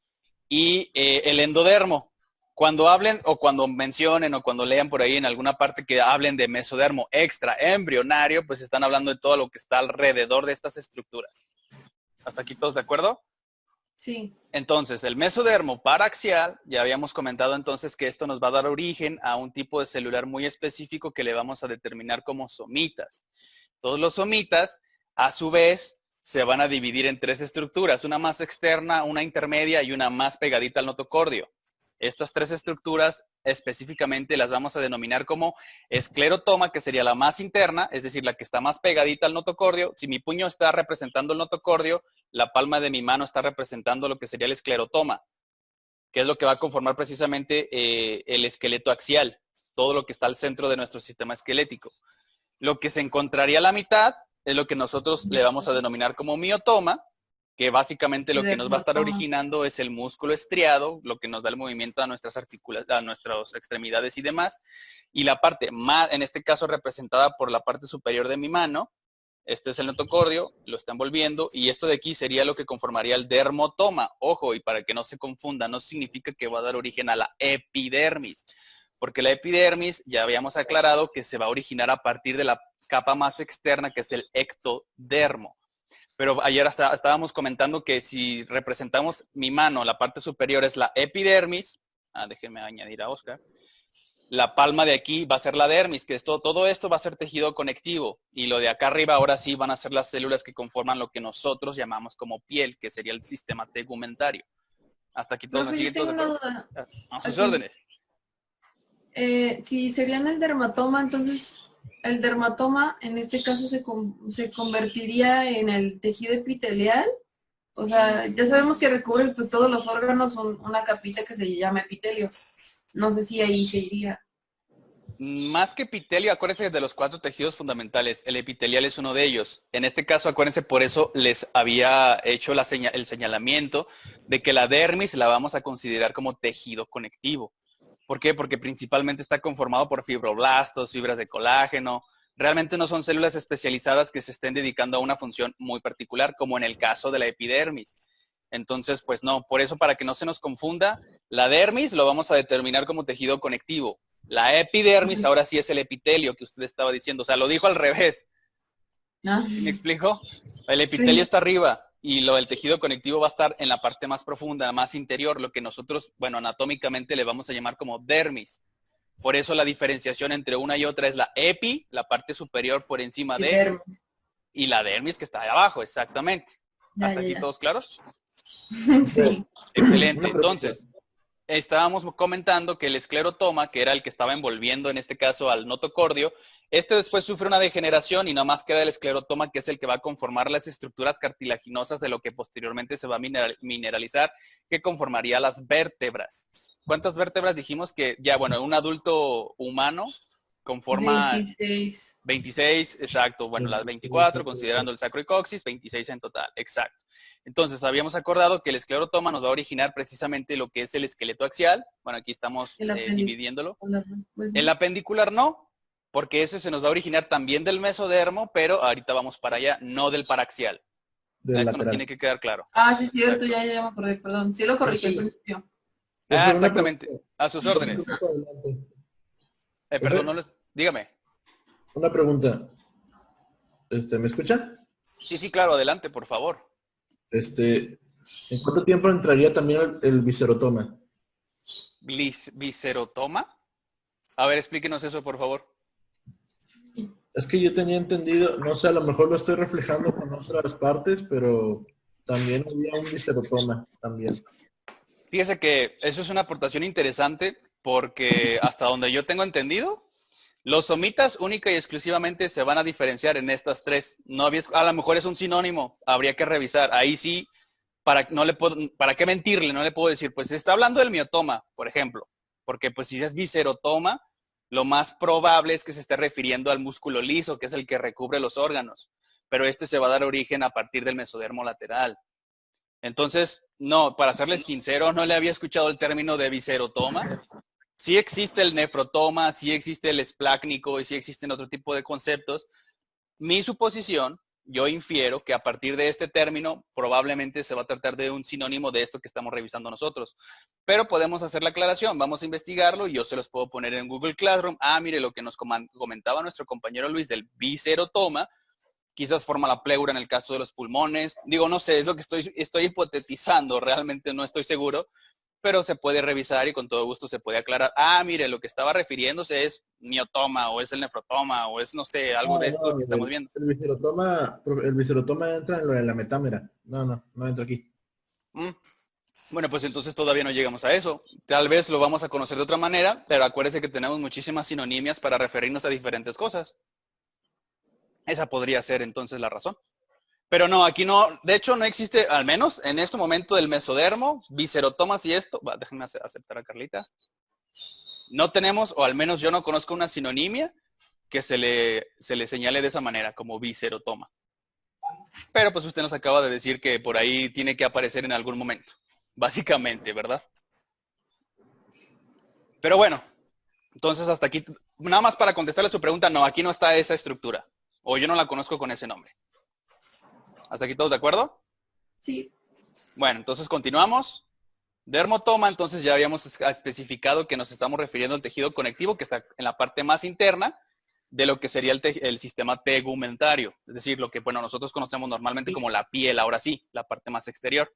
y el endodermo. Cuando hablen o cuando mencionen o cuando lean por ahí en alguna parte que hablen de mesodermo extraembrionario, pues están hablando de todo lo que está alrededor de estas estructuras. ¿Hasta aquí todos de acuerdo? Sí. Entonces, el mesodermo paraxial, ya habíamos comentado entonces que esto nos va a dar origen a un tipo de celular muy específico que le vamos a determinar como somitas. Todos los somitas, a su vez, se van a dividir en 3 estructuras, una más externa, una intermedia y una más pegadita al notocordio. Estas 3 estructuras específicamente las vamos a denominar como esclerotoma, que sería la más interna, es decir, la que está más pegadita al notocordio. Si mi puño está representando el notocordio, la palma de mi mano está representando lo que sería el esclerotoma, que es lo que va a conformar precisamente el esqueleto axial, todo lo que está al centro de nuestro sistema esquelético. Lo que se encontraría a la mitad es lo que nosotros le vamos a denominar como miotoma, que básicamente lo que nos va a estar originando es el músculo estriado, lo que nos da el movimiento a nuestras a nuestras extremidades y demás. Y la parte más, en este caso representada por la parte superior de mi mano, este es el notocordio, lo está envolviendo, y esto de aquí sería lo que conformaría el dermotoma. Ojo, y para que no se confunda, no significa que va a dar origen a la epidermis, porque la epidermis ya habíamos aclarado que se va a originar a partir de la capa más externa, que es el ectodermo. Pero ayer estábamos comentando que si representamos mi mano, la parte superior es la epidermis. Déjenme añadir a Oscar. La palma de aquí va a ser la dermis, que todo esto va a ser tejido conectivo. Y lo de acá arriba ahora sí van a ser las células que conforman lo que nosotros llamamos como piel, que sería el sistema tegumentario. Hasta aquí todos me siguen. Yo tengo una duda. A sus órdenes. Si serían el dermatoma, entonces el dermatoma en este caso se convertiría en el tejido epitelial. O sea, ya sabemos que recubre pues todos los órganos una capita que se llama epitelio. No sé si ahí se iría. Más que epitelio, acuérdense de los 4 tejidos fundamentales. El epitelial es uno de ellos. En este caso, acuérdense, por eso les había hecho el señalamiento de que la dermis la vamos a considerar como tejido conectivo. ¿Por qué? Porque principalmente está conformado por fibroblastos, fibras de colágeno. Realmente no son células especializadas que se estén dedicando a una función muy particular, como en el caso de la epidermis. Entonces, pues no, por eso para que no se nos confunda, la dermis lo vamos a determinar como tejido conectivo. La epidermis ahora sí es el epitelio que usted estaba diciendo. O sea, lo dijo al revés. ¿Sí me explico? El epitelio está arriba y el tejido conectivo va a estar en la parte más profunda, más interior, lo que nosotros, bueno, anatómicamente le vamos a llamar como dermis. Por eso la diferenciación entre una y otra es la epi, la parte superior por encima de, y la dermis que está ahí abajo, exactamente. ¿Hasta aquí todos claros? Sí. Excelente. Entonces, estábamos comentando que el esclerotoma, que era el que estaba envolviendo en este caso al notocordio, este después sufre una degeneración y nada más queda el esclerotoma, que es el que va a conformar las estructuras cartilaginosas de lo que posteriormente se va a mineralizar, que conformaría las vértebras. ¿Cuántas vértebras dijimos que ya, bueno, un adulto humano conforma 26. 26, exacto. Bueno, las 24, considerando el sacro y coxis, 26 en total, exacto. Entonces, habíamos acordado que el esclerotoma nos va a originar precisamente lo que es el esqueleto axial. Bueno, aquí estamos dividiéndolo. El apendicular no, porque ese se nos va a originar también del mesodermo, pero ahorita vamos para allá, no del paraxial. Esto nos tiene que quedar claro. Sí, es cierto, ya me acordé, perdón. Sí lo corregí al principio. Exactamente. A sus órdenes. Perdón, no les... Dígame. Una pregunta. ¿Me escucha? Sí, claro, adelante, por favor. ¿En cuánto tiempo entraría también el viscerotoma? ¿Viscerotoma? A ver, explíquenos eso, por favor. Es que yo tenía entendido, no sé, a lo mejor lo estoy reflejando con otras partes, pero también había un viscerotoma también. Fíjese que eso es una aportación interesante porque hasta donde yo tengo entendido, Los somitas única y exclusivamente se van a diferenciar en estas tres. No había, a lo mejor es un sinónimo, habría que revisar. Ahí sí, ¿para qué mentirle? No le puedo decir, pues se está hablando del miotoma, por ejemplo. Porque pues si es viscerotoma, lo más probable es que se esté refiriendo al músculo liso, que es el que recubre los órganos. Pero este se va a dar origen a partir del mesodermo lateral. Entonces, no, para serles sincero, no le había escuchado el término de viscerotoma. Sí existe el nefrotoma, sí existe el esplácnico y sí existen otro tipo de conceptos. Mi suposición, yo infiero que a partir de este término probablemente se va a tratar de un sinónimo de esto que estamos revisando nosotros. Pero podemos hacer la aclaración, vamos a investigarlo y yo se los puedo poner en Google Classroom. Ah, mire lo que nos comentaba nuestro compañero Luis del viscerotoma. Quizás forma la pleura en el caso de los pulmones. Digo, no sé, es lo que estoy hipotetizando, realmente no estoy seguro. Pero se puede revisar y con todo gusto se puede aclarar. Ah, mire, lo que estaba refiriéndose es miotoma o es el nefrotoma o es, no sé, algo de esto que estamos viendo. El viscerotoma entra en lo de la metámera. No entra aquí. Bueno, pues entonces todavía no llegamos a eso. Tal vez lo vamos a conocer de otra manera, pero acuérdese que tenemos muchísimas sinonimias para referirnos a diferentes cosas. Esa podría ser entonces la razón. Pero no, aquí no, de hecho no existe, al menos en este momento del mesodermo, viscerotomas y esto, déjenme aceptar a Carlita. No tenemos, o al menos yo no conozco una sinonimia que se le señale de esa manera, como viscerotoma. Pero pues usted nos acaba de decir que por ahí tiene que aparecer en algún momento, básicamente, ¿verdad? Pero bueno, entonces hasta aquí, nada más para contestarle su pregunta, no, aquí no está esa estructura, o yo no la conozco con ese nombre. ¿Hasta aquí todos de acuerdo? Sí. Bueno, entonces continuamos. Dermotoma, entonces ya habíamos especificado que nos estamos refiriendo al tejido conectivo que está en la parte más interna de lo que sería el sistema tegumentario. Es decir, lo que bueno, nosotros conocemos normalmente como la piel, ahora sí, la parte más exterior.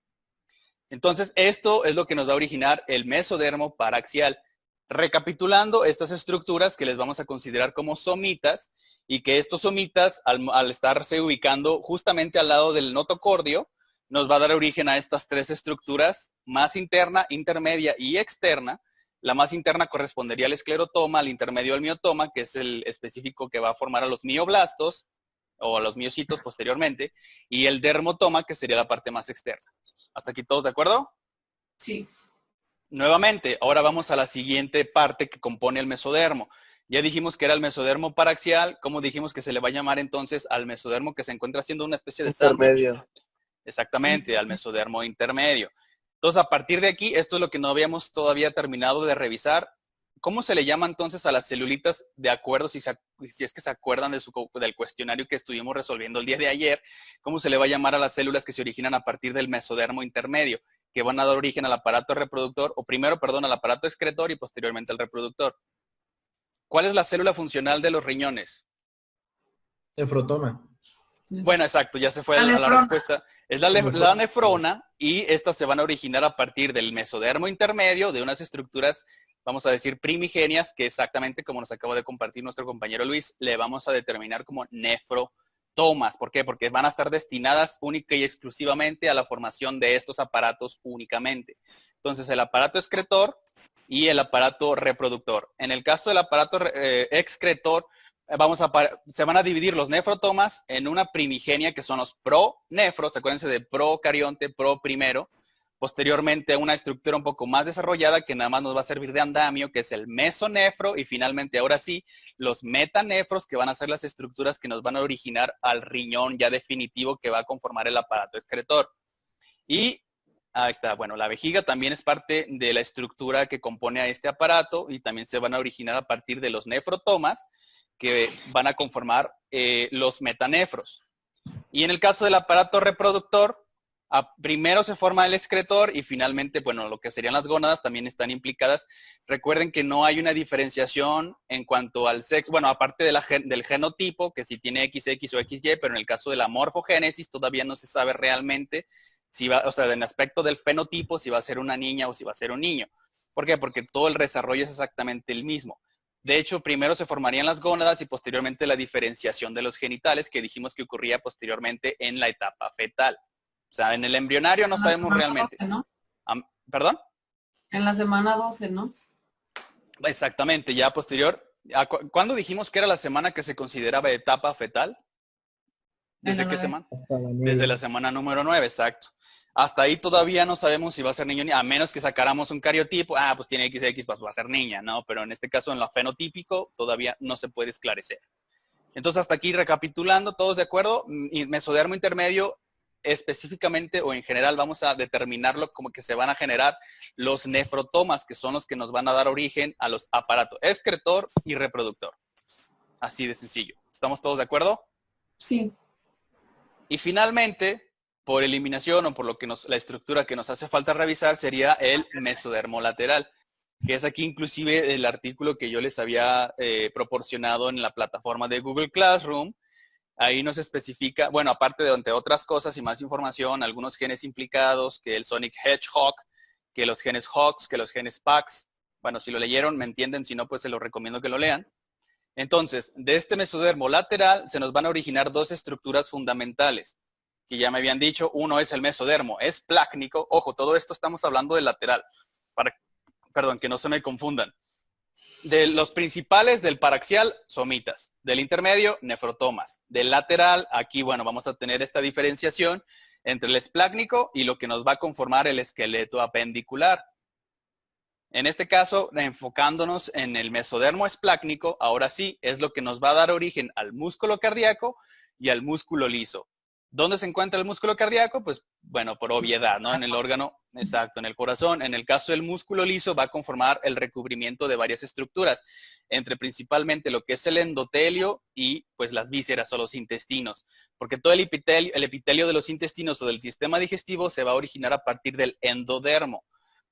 Entonces, esto es lo que nos va a originar el mesodermo paraxial. Recapitulando estas estructuras que les vamos a considerar como somitas, y que estos somitas, al estarse ubicando justamente al lado del notocordio, nos va a dar origen a estas tres estructuras, más interna, intermedia y externa. La más interna correspondería al esclerotoma, al intermedio al miotoma, que es el específico que va a formar a los mioblastos, o a los miocitos posteriormente, y el dermotoma, que sería la parte más externa. ¿Hasta aquí todos de acuerdo? Sí. Nuevamente, ahora vamos a la siguiente parte que compone el mesodermo. Ya dijimos que era el mesodermo paraxial. ¿Cómo dijimos que se le va a llamar entonces al mesodermo que se encuentra haciendo una especie de sándwich? Exactamente, al mesodermo intermedio. Entonces, a partir de aquí, esto es lo que no habíamos todavía terminado de revisar. ¿Cómo se le llama entonces a las celulitas, de acuerdo, si es que se acuerdan del cuestionario que estuvimos resolviendo el día de ayer? ¿Cómo se le va a llamar a las células que se originan a partir del mesodermo intermedio, que van a dar origen al aparato reproductor, o primero, perdón, al aparato excretor y posteriormente al reproductor? ¿Cuál es la célula funcional de los riñones? Nefrotoma. Bueno, exacto, ya se fue a la respuesta. Es la nefrona, y estas se van a originar a partir del mesodermo intermedio, de unas estructuras, vamos a decir, primigenias, que exactamente como nos acaba de compartir nuestro compañero Luis, le vamos a determinar como nefrotomas. ¿Por qué? Porque van a estar destinadas única y exclusivamente a la formación de estos aparatos únicamente. Entonces, el aparato excretor y el aparato reproductor. En el caso del aparato excretor, se van a dividir los nefrotomas en una primigenia que son los pronefros, acuérdense de procarionte, pro primero, posteriormente una estructura un poco más desarrollada que nada más nos va a servir de andamio, que es el mesonefro, y finalmente ahora sí, los metanefros, que van a ser las estructuras que nos van a originar al riñón ya definitivo que va a conformar el aparato excretor. Y ahí está, bueno, la vejiga también es parte de la estructura que compone a este aparato y también se van a originar a partir de los nefrotomas, que van a conformar los metanefros. Y en el caso del aparato reproductor, primero se forma el excretor y finalmente, bueno, lo que serían las gónadas también están implicadas. Recuerden que no hay una diferenciación en cuanto al sexo, bueno, aparte del genotipo, que si tiene XX o XY, pero en el caso de la morfogénesis todavía no se sabe realmente si va, o sea, en aspecto del fenotipo, si va a ser una niña o si va a ser un niño. ¿Por qué? Porque todo el desarrollo es exactamente el mismo. De hecho, primero se formarían las gónadas y posteriormente la diferenciación de los genitales, que dijimos que ocurría posteriormente en la etapa fetal. O sea, en el embrionario no sabemos realmente. 12, ¿no? ¿Perdón? En la semana 12, ¿no? Exactamente, ya posterior. ¿Cuándo dijimos que era la semana que se consideraba etapa fetal? ¿Desde qué semana? Desde la semana número 9, exacto. Hasta ahí todavía no sabemos si va a ser niño o niña, a menos que sacáramos un cariotipo. Pues tiene XX, pues va a ser niña, ¿no? Pero en este caso, en lo fenotípico, todavía no se puede esclarecer. Entonces, hasta aquí recapitulando, ¿todos de acuerdo? Mesodermo intermedio, específicamente o en general vamos a determinarlo como que se van a generar los nefrotomas, que son los que nos van a dar origen a los aparatos excretor y reproductor. Así de sencillo. ¿Estamos todos de acuerdo? Sí. Y finalmente, por eliminación o por lo que la estructura que nos hace falta revisar sería el mesodermo lateral, que es aquí inclusive el artículo que yo les había proporcionado en la plataforma de Google Classroom. Ahí nos especifica, bueno, aparte de entre otras cosas y más información, algunos genes implicados, que el Sonic Hedgehog, que los genes HOX, que los genes PAX. Bueno, si lo leyeron, me entienden, si no, pues se los recomiendo que lo lean. Entonces, de este mesodermo lateral se nos van a originar dos estructuras fundamentales, que ya me habían dicho. Uno es el mesodermo, es plácnico. Ojo, todo esto estamos hablando del lateral, perdón, que no se me confundan. De los principales, del paraxial, somitas. Del intermedio, nefrotomas. Del lateral, aquí, bueno, vamos a tener esta diferenciación entre el esplácnico y lo que nos va a conformar el esqueleto apendicular. En este caso, enfocándonos en el mesodermo esplácnico, ahora sí, es lo que nos va a dar origen al músculo cardíaco y al músculo liso. ¿Dónde se encuentra el músculo cardíaco? Pues, bueno, por obviedad, ¿no? En el órgano, exacto, en el corazón. En el caso del músculo liso va a conformar el recubrimiento de varias estructuras, entre principalmente lo que es el endotelio y pues las vísceras o los intestinos. Porque todo el epitelio de los intestinos o del sistema digestivo se va a originar a partir del endodermo.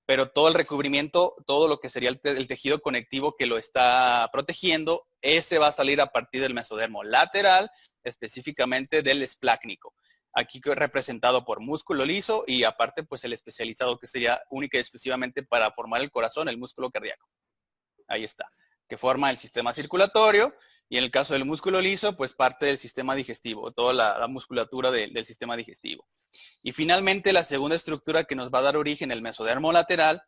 Pero todo el recubrimiento, todo lo que sería el tejido conectivo que lo está protegiendo, ese va a salir a partir del mesodermo lateral, específicamente del esplácnico. Aquí representado por músculo liso y aparte pues el especializado que sería única y exclusivamente para formar el corazón, el músculo cardíaco. Ahí está, que forma el sistema circulatorio. Y en el caso del músculo liso, pues parte del sistema digestivo, toda la musculatura del sistema digestivo. Y finalmente la segunda estructura que nos va a dar origen el mesodermo lateral,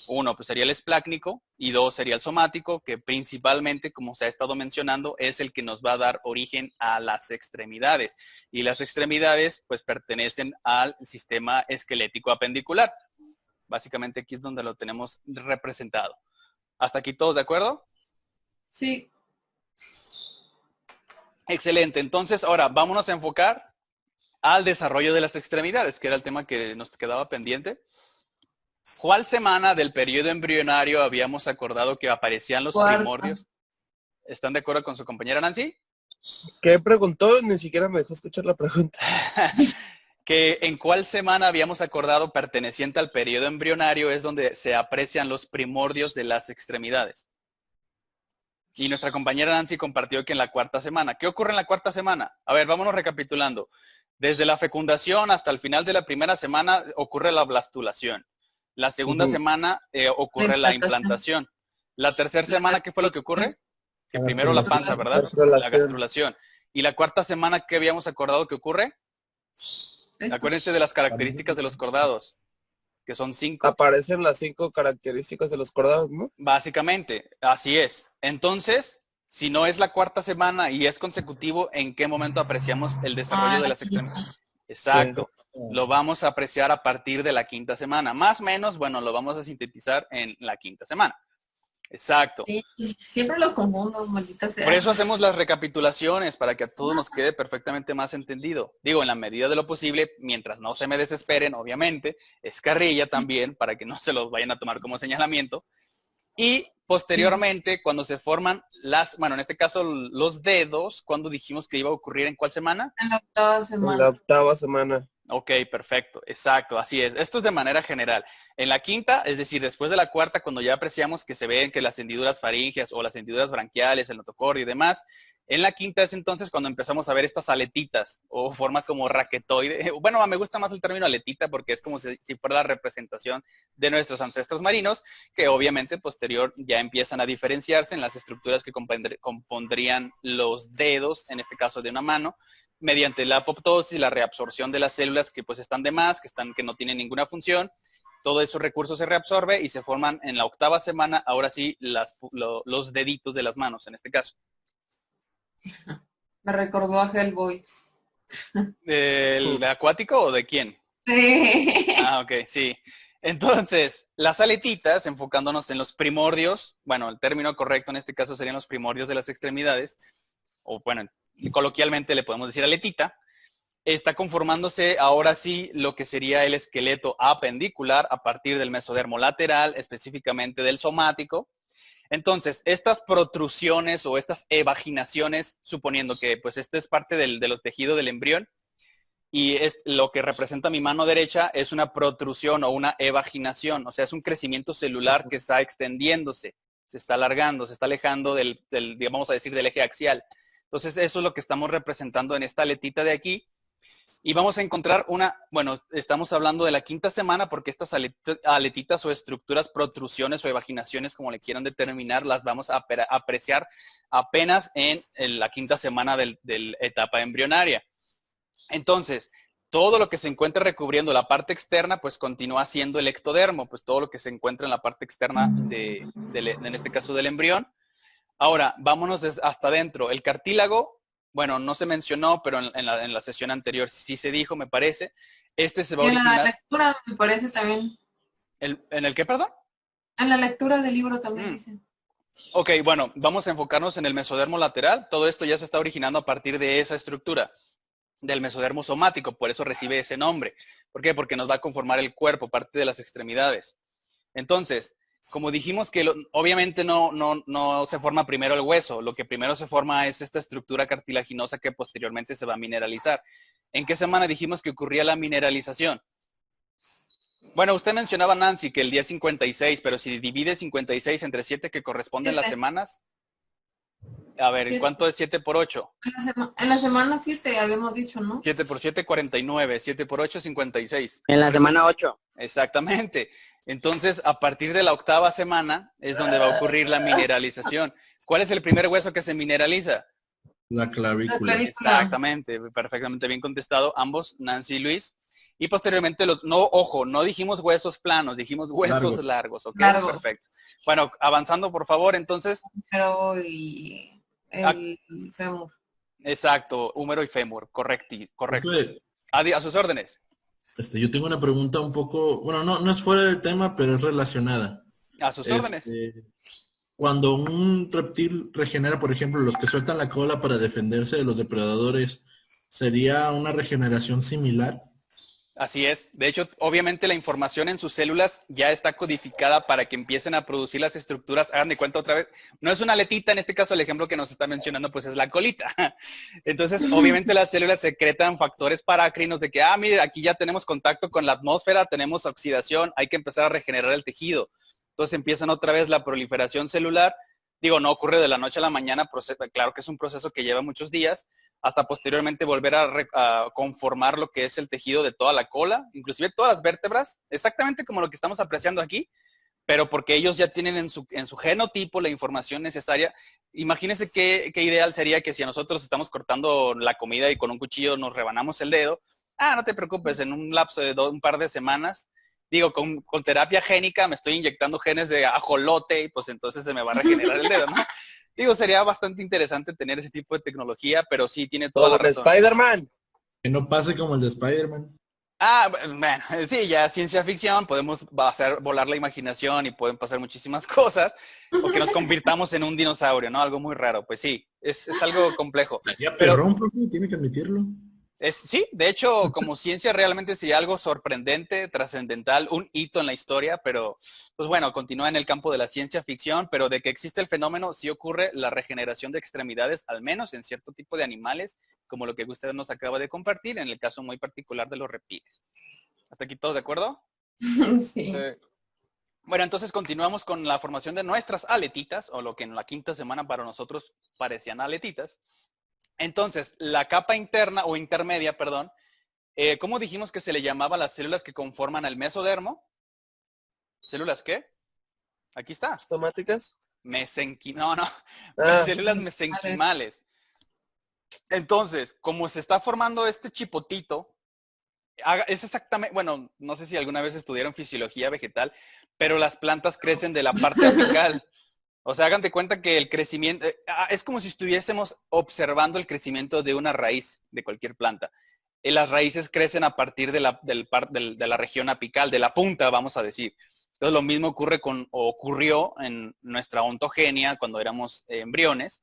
uno pues sería el esplácnico y dos sería el somático, que principalmente, como se ha estado mencionando, es el que nos va a dar origen a las extremidades. Y las extremidades pues pertenecen al sistema esquelético apendicular. Básicamente aquí es donde lo tenemos representado. ¿Hasta aquí todos de acuerdo? Sí. Excelente. Entonces, ahora vámonos a enfocar al desarrollo de las extremidades, que era el tema que nos quedaba pendiente. ¿Cuál semana del periodo embrionario habíamos acordado que aparecían los primordios? ¿Están de acuerdo con su compañera Nancy? ¿Qué preguntó? Ni siquiera me dejó escuchar la pregunta. Que en cuál semana habíamos acordado perteneciente al periodo embrionario es donde se aprecian los primordios de las extremidades. Y nuestra compañera Nancy compartió que en la cuarta semana. ¿Qué ocurre en la cuarta semana? A ver, vámonos recapitulando. Desde la fecundación hasta el final de la primera semana ocurre la blastulación. La segunda semana ocurre la implantación. La tercera semana, ¿qué fue lo que ocurre? Que primero la panza, ¿verdad? La gastrulación. Y la cuarta semana, ¿qué habíamos acordado que ocurre? Acuérdense de las características de los cordados, que son 5. Aparecen las 5 características de los cordados, ¿no? Básicamente, así es. Entonces, si no es la cuarta semana y es consecutivo, ¿en qué momento apreciamos el desarrollo de las extremidades? Exacto. Sí. Lo vamos a apreciar a partir de la quinta semana. Más o menos, bueno, lo vamos a sintetizar en la quinta semana. Exacto. Sí, siempre los confundo, maldita sea. Por eso hacemos las recapitulaciones, para que a todos nos quede perfectamente más entendido. Digo, en la medida de lo posible, mientras no se me desesperen, obviamente, es carrilla también, para que no se los vayan a tomar como señalamiento. Y posteriormente, cuando se forman bueno, en este caso los dedos, ¿cuándo dijimos que iba a ocurrir? ¿En cuál semana? En la octava semana. En la octava semana. Ok, perfecto, exacto, así es. Esto es de manera general. En la quinta, es decir, después de la cuarta, cuando ya apreciamos que se ven que las hendiduras faríngeas o las hendiduras branquiales, el notocordio y demás, en la quinta es entonces cuando empezamos a ver estas aletitas o formas como raquetoide. Bueno, me gusta más el término aletita porque es como si fuera la representación de nuestros ancestros marinos, que obviamente posterior ya empiezan a diferenciarse en las estructuras que compondrían los dedos, en este caso de una mano, mediante la apoptosis y la reabsorción de las células que pues están de más, que no tienen ninguna función, todo ese recurso se reabsorbe y se forman en la 8ª semana, ahora sí, los deditos de las manos, en este caso. Me recordó a Hellboy. ¿El acuático o de quién? Sí. Ah, ok, sí. Entonces, las aletitas, enfocándonos en los primordios, bueno, el término correcto en este caso serían los primordios de las extremidades, o bueno, coloquialmente le podemos decir aletita, está conformándose ahora sí lo que sería el esqueleto apendicular a partir del mesodermo lateral, específicamente del somático. Entonces, estas protrusiones o estas evaginaciones, suponiendo que pues este es parte de los tejidos del embrión, y es lo que representa mi mano derecha es una protrusión o una evaginación, o sea, es un crecimiento celular que está extendiéndose, se está alargando, se está alejando del vamos a decir, del eje axial. Entonces, eso es lo que estamos representando en esta aletita de aquí. Y vamos a encontrar bueno, estamos hablando de la 5ª semana porque estas aletitas o estructuras, protrusiones o evaginaciones, como le quieran determinar, las vamos a apreciar apenas en la 5ª semana de la etapa embrionaria. Entonces, todo lo que se encuentra recubriendo la parte externa, pues continúa siendo el ectodermo, pues todo lo que se encuentra en la parte externa en este caso del embrión. Ahora, vámonos hasta adentro. El cartílago, bueno, no se mencionó, pero en la sesión anterior sí se dijo, me parece. Este se va a originar... En la lectura, me parece también. ¿En el qué, perdón? En la lectura del libro también dicen. Ok, bueno, vamos a enfocarnos en el mesodermo lateral. Todo esto ya se está originando a partir de esa estructura del mesodermo somático, por eso recibe ese nombre. ¿Por qué? Porque nos va a conformar el cuerpo, parte de las extremidades. Entonces, como dijimos que obviamente no se forma primero el hueso, lo que primero se forma es esta estructura cartilaginosa que posteriormente se va a mineralizar. ¿En qué semana dijimos que ocurría la mineralización? Bueno, usted mencionaba, Nancy, que el día 56, pero si divide 56 entre 7 que corresponden las semanas, a ver, ¿cuánto es 7 por 8? En la semana 7 habíamos dicho, ¿no? 7 por 7, 49. 7 por 8, 56. En la semana 8. Exactamente. Entonces, a partir de la 8ª semana es donde va a ocurrir la mineralización. ¿Cuál es el primer hueso que se mineraliza? La clavícula. Exactamente, perfectamente bien contestado ambos, Nancy y Luis. Y posteriormente, no dijimos huesos planos, dijimos huesos largos, ¿ok? Largos. Perfecto. Bueno, avanzando, por favor, entonces. Húmero y el fémur. Exacto, húmero y fémur, correcto. Profe, A sus órdenes. yo tengo una pregunta un poco, bueno, no es fuera del tema, pero es relacionada. A sus órdenes. Cuando un reptil regenera, por ejemplo, los que sueltan la cola para defenderse de los depredadores, ¿sería una regeneración similar? Así es. De hecho, obviamente la información en sus células ya está codificada para que empiecen a producir las estructuras. Hagan de cuenta otra vez. No es una aletita, en este caso el ejemplo que nos está mencionando pues es la colita. Entonces, obviamente las células secretan factores parácrinos de que, mire, aquí ya tenemos contacto con la atmósfera, tenemos oxidación, hay que empezar a regenerar el tejido. Entonces empiezan otra vez la proliferación celular. Digo, no ocurre de la noche a la mañana, claro que es un proceso que lleva muchos días, hasta posteriormente volver a conformar lo que es el tejido de toda la cola, inclusive todas las vértebras, exactamente como lo que estamos apreciando aquí, pero porque ellos ya tienen en su genotipo la información necesaria. Imagínense qué ideal sería que si a nosotros estamos cortando la comida y con un cuchillo nos rebanamos el dedo, no te preocupes, en un lapso de un par de semanas, digo, con terapia génica me estoy inyectando genes de ajolote y pues entonces se me va a regenerar el dedo, ¿no? Digo, sería bastante interesante tener ese tipo de tecnología, pero sí tiene toda la razón. Spider-Man. Que no pase como el de Spider-Man. Bueno, sí, ya ciencia ficción, podemos hacer volar la imaginación y pueden pasar muchísimas cosas, o que nos convirtamos en un dinosaurio, ¿no? Algo muy raro, pues sí, es algo complejo. Pero profe, tiene que admitirlo. Sí, de hecho, como ciencia realmente sería algo sorprendente, trascendental, un hito en la historia, pero pues bueno, continúa en el campo de la ciencia ficción, pero de que existe el fenómeno, sí ocurre la regeneración de extremidades, al menos en cierto tipo de animales, como lo que usted nos acaba de compartir, en el caso muy particular de los reptiles. ¿Hasta aquí todos de acuerdo? Sí. Bueno, entonces continuamos con la formación de nuestras aletitas, o lo que en la 5ª semana para nosotros parecían aletitas. Entonces, la capa interna o intermedia, perdón, ¿cómo dijimos que se le llamaba a las células que conforman el mesodermo? ¿Células qué? Aquí está. ¿Somáticas? Células mesenquimales. Entonces, como se está formando este chipotito, Es exactamente, bueno, no sé si alguna vez estudiaron fisiología vegetal, pero las plantas crecen de la parte apical. O sea, hagan de cuenta que el crecimiento, es como si estuviésemos observando el crecimiento de una raíz de cualquier planta. Las raíces crecen a partir de de la región apical, de la punta, vamos a decir. Entonces, lo mismo ocurrió en nuestra ontogenia cuando éramos embriones.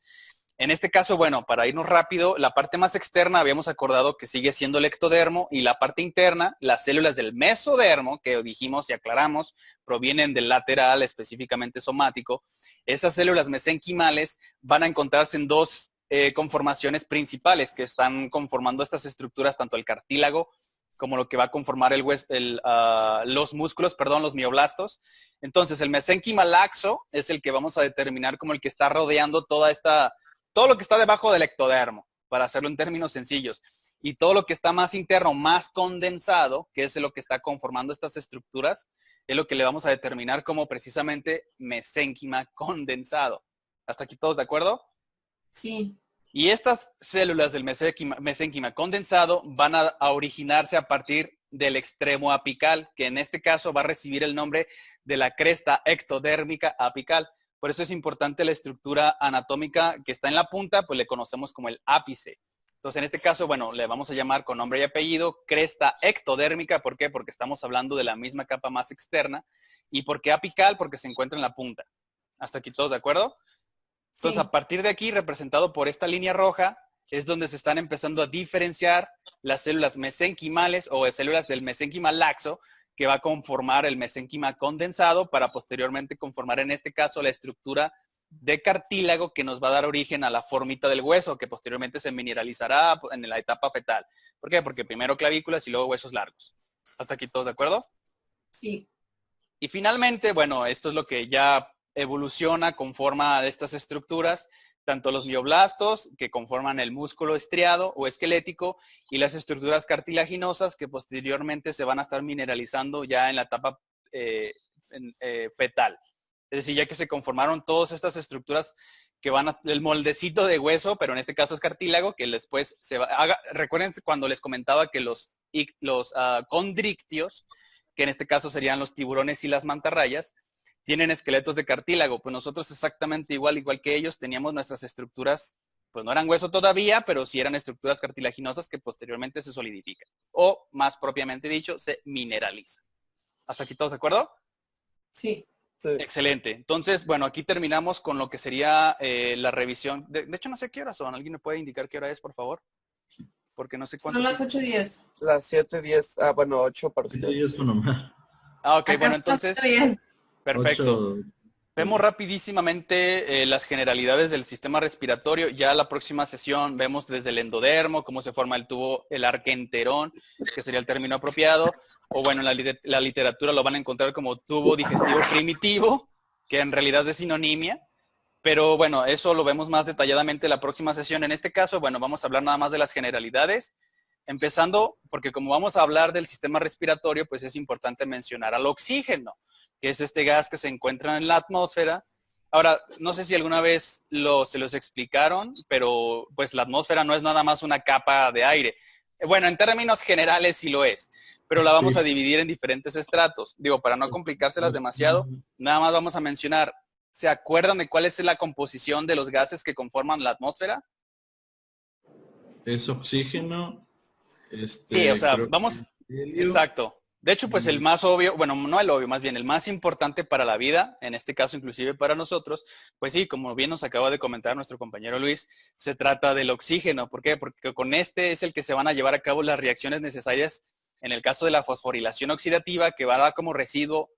En este caso, bueno, para irnos rápido, la parte más externa habíamos acordado que sigue siendo el ectodermo y la parte interna, las células del mesodermo, que dijimos y aclaramos, provienen del lateral, específicamente somático. Esas células mesenquimales van a encontrarse en dos conformaciones principales que están conformando estas estructuras, tanto el cartílago como lo que va a conformar los músculos, los mioblastos. Entonces, el mesénquima laxo es el que vamos a determinar como el que está rodeando todo lo que está debajo del ectodermo, para hacerlo en términos sencillos. Y todo lo que está más interno, más condensado, que es lo que está conformando estas estructuras, es lo que le vamos a determinar como precisamente mesénquima condensado. ¿Hasta aquí todos de acuerdo? Sí. Y estas células del mesénquima condensado van a originarse a partir del extremo apical, que en este caso va a recibir el nombre de la cresta ectodérmica apical. Por eso es importante la estructura anatómica que está en la punta, pues le conocemos como el ápice. Entonces, en este caso, bueno, le vamos a llamar con nombre y apellido cresta ectodérmica. ¿Por qué? Porque estamos hablando de la misma capa más externa. ¿Y por qué apical? Porque se encuentra en la punta. ¿Hasta aquí todos de acuerdo? Entonces, a partir de aquí, representado por esta línea roja, es donde se están empezando a diferenciar las células mesenquimales o células del mesénquima laxo, que va a conformar el mesénquima condensado para posteriormente conformar, en este caso, la estructura de cartílago que nos va a dar origen a la formita del hueso, que posteriormente se mineralizará en la etapa fetal. ¿Por qué? Porque primero clavículas y luego huesos largos. ¿Hasta aquí todos de acuerdo? Sí. Y finalmente, bueno, esto es lo que ya evoluciona, conforma estas estructuras, tanto los mioblastos, que conforman el músculo estriado o esquelético, y las estructuras cartilaginosas, que posteriormente se van a estar mineralizando ya en la etapa fetal. Es decir, ya que se conformaron todas estas estructuras que van el moldecito de hueso, pero en este caso es cartílago, que después se va. Recuerden cuando les comentaba que los condrictios, que en este caso serían los tiburones y las mantarrayas, tienen esqueletos de cartílago. Pues nosotros exactamente igual que ellos teníamos nuestras estructuras, pues no eran hueso todavía, pero sí eran estructuras cartilaginosas que posteriormente se solidifican. O, más propiamente dicho, se mineralizan. ¿Hasta aquí todos de acuerdo? Sí. Excelente. Entonces, bueno, aquí terminamos con lo que sería la revisión. De hecho, no sé qué horas son. ¿Alguien me puede indicar qué hora es, por favor? Porque no sé cuánto. Son las 8:10. Las 7:10. Ah, bueno, 8 para ustedes. Ok, bueno, entonces. Perfecto. 8. Vemos rapidísimamente las generalidades del sistema respiratorio. Ya la próxima sesión vemos desde el endodermo, cómo se forma el tubo, el arquenterón, que sería el término apropiado. O bueno, en la literatura lo van a encontrar como tubo digestivo primitivo, que en realidad es sinonimia. Pero bueno, eso lo vemos más detalladamente en la próxima sesión. En este caso, bueno, vamos a hablar nada más de las generalidades. Empezando, porque como vamos a hablar del sistema respiratorio, pues es importante mencionar al oxígeno, que es este gas que se encuentra en la atmósfera. Ahora, no sé si alguna vez se los explicaron, pero pues la atmósfera no es nada más una capa de aire. Bueno, en términos generales sí lo es, pero la vamos a dividir en diferentes estratos. Digo, para no complicárselas demasiado, nada más vamos a mencionar, ¿se acuerdan de cuál es la composición de los gases que conforman la atmósfera? Es oxígeno. Sí, o sea, vamos, exacto. De hecho, pues el más obvio, bueno, no el obvio, más bien el más importante para la vida, en este caso inclusive para nosotros, pues sí, como bien nos acaba de comentar nuestro compañero Luis, se trata del oxígeno. ¿Por qué? Porque con este es el que se van a llevar a cabo las reacciones necesarias en el caso de la fosforilación oxidativa, que va a dar como residuo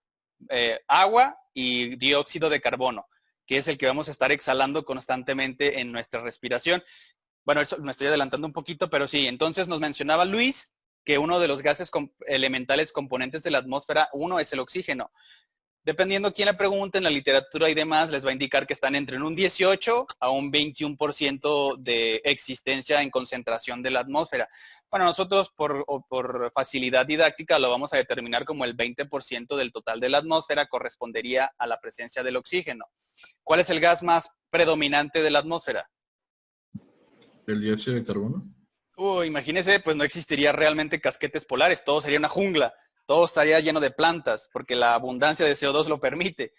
agua y dióxido de carbono, que es el que vamos a estar exhalando constantemente en nuestra respiración. Bueno, eso me estoy adelantando un poquito, pero sí, entonces nos mencionaba Luis que uno de los gases elementales componentes de la atmósfera, uno es el oxígeno. Dependiendo quién le pregunte en la literatura y demás, les va a indicar que están entre un 18 a un 21% de existencia en concentración de la atmósfera. Bueno, nosotros por facilidad didáctica lo vamos a determinar como el 20% del total de la atmósfera correspondería a la presencia del oxígeno. ¿Cuál es el gas más predominante de la atmósfera? ¿El dióxido de carbono? Imagínese, pues no existiría realmente casquetes polares, todo sería una jungla, todo estaría lleno de plantas, porque la abundancia de CO2 lo permite.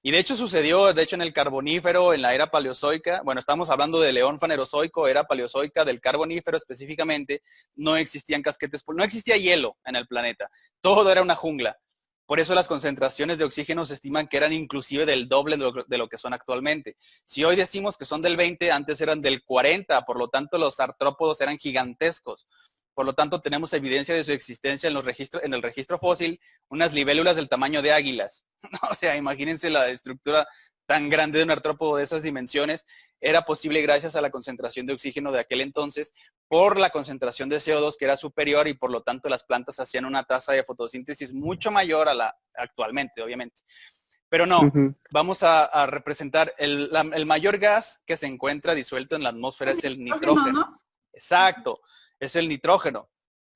Y de hecho sucedió, en el Carbonífero, en la era Paleozoica, bueno, estamos hablando de León Fanerozoico, era Paleozoica, del Carbonífero específicamente, no existían casquetes, no existía hielo en el planeta, todo era una jungla. Por eso las concentraciones de oxígeno se estiman que eran inclusive del doble de lo que son actualmente. Si hoy decimos que son del 20, antes eran del 40, por lo tanto los artrópodos eran gigantescos. Por lo tanto tenemos evidencia de su existencia en el registro fósil, unas libélulas del tamaño de águilas. O sea, imagínense la estructura tan grande de un artrópodo de esas dimensiones. Era posible gracias a la concentración de oxígeno de aquel entonces, por la concentración de CO2 que era superior y por lo tanto las plantas hacían una tasa de fotosíntesis mucho mayor a la actualmente, obviamente. Pero no, vamos a representar el mayor gas que se encuentra disuelto en la atmósfera es el nitrógeno. ¿No? Exacto, es el nitrógeno.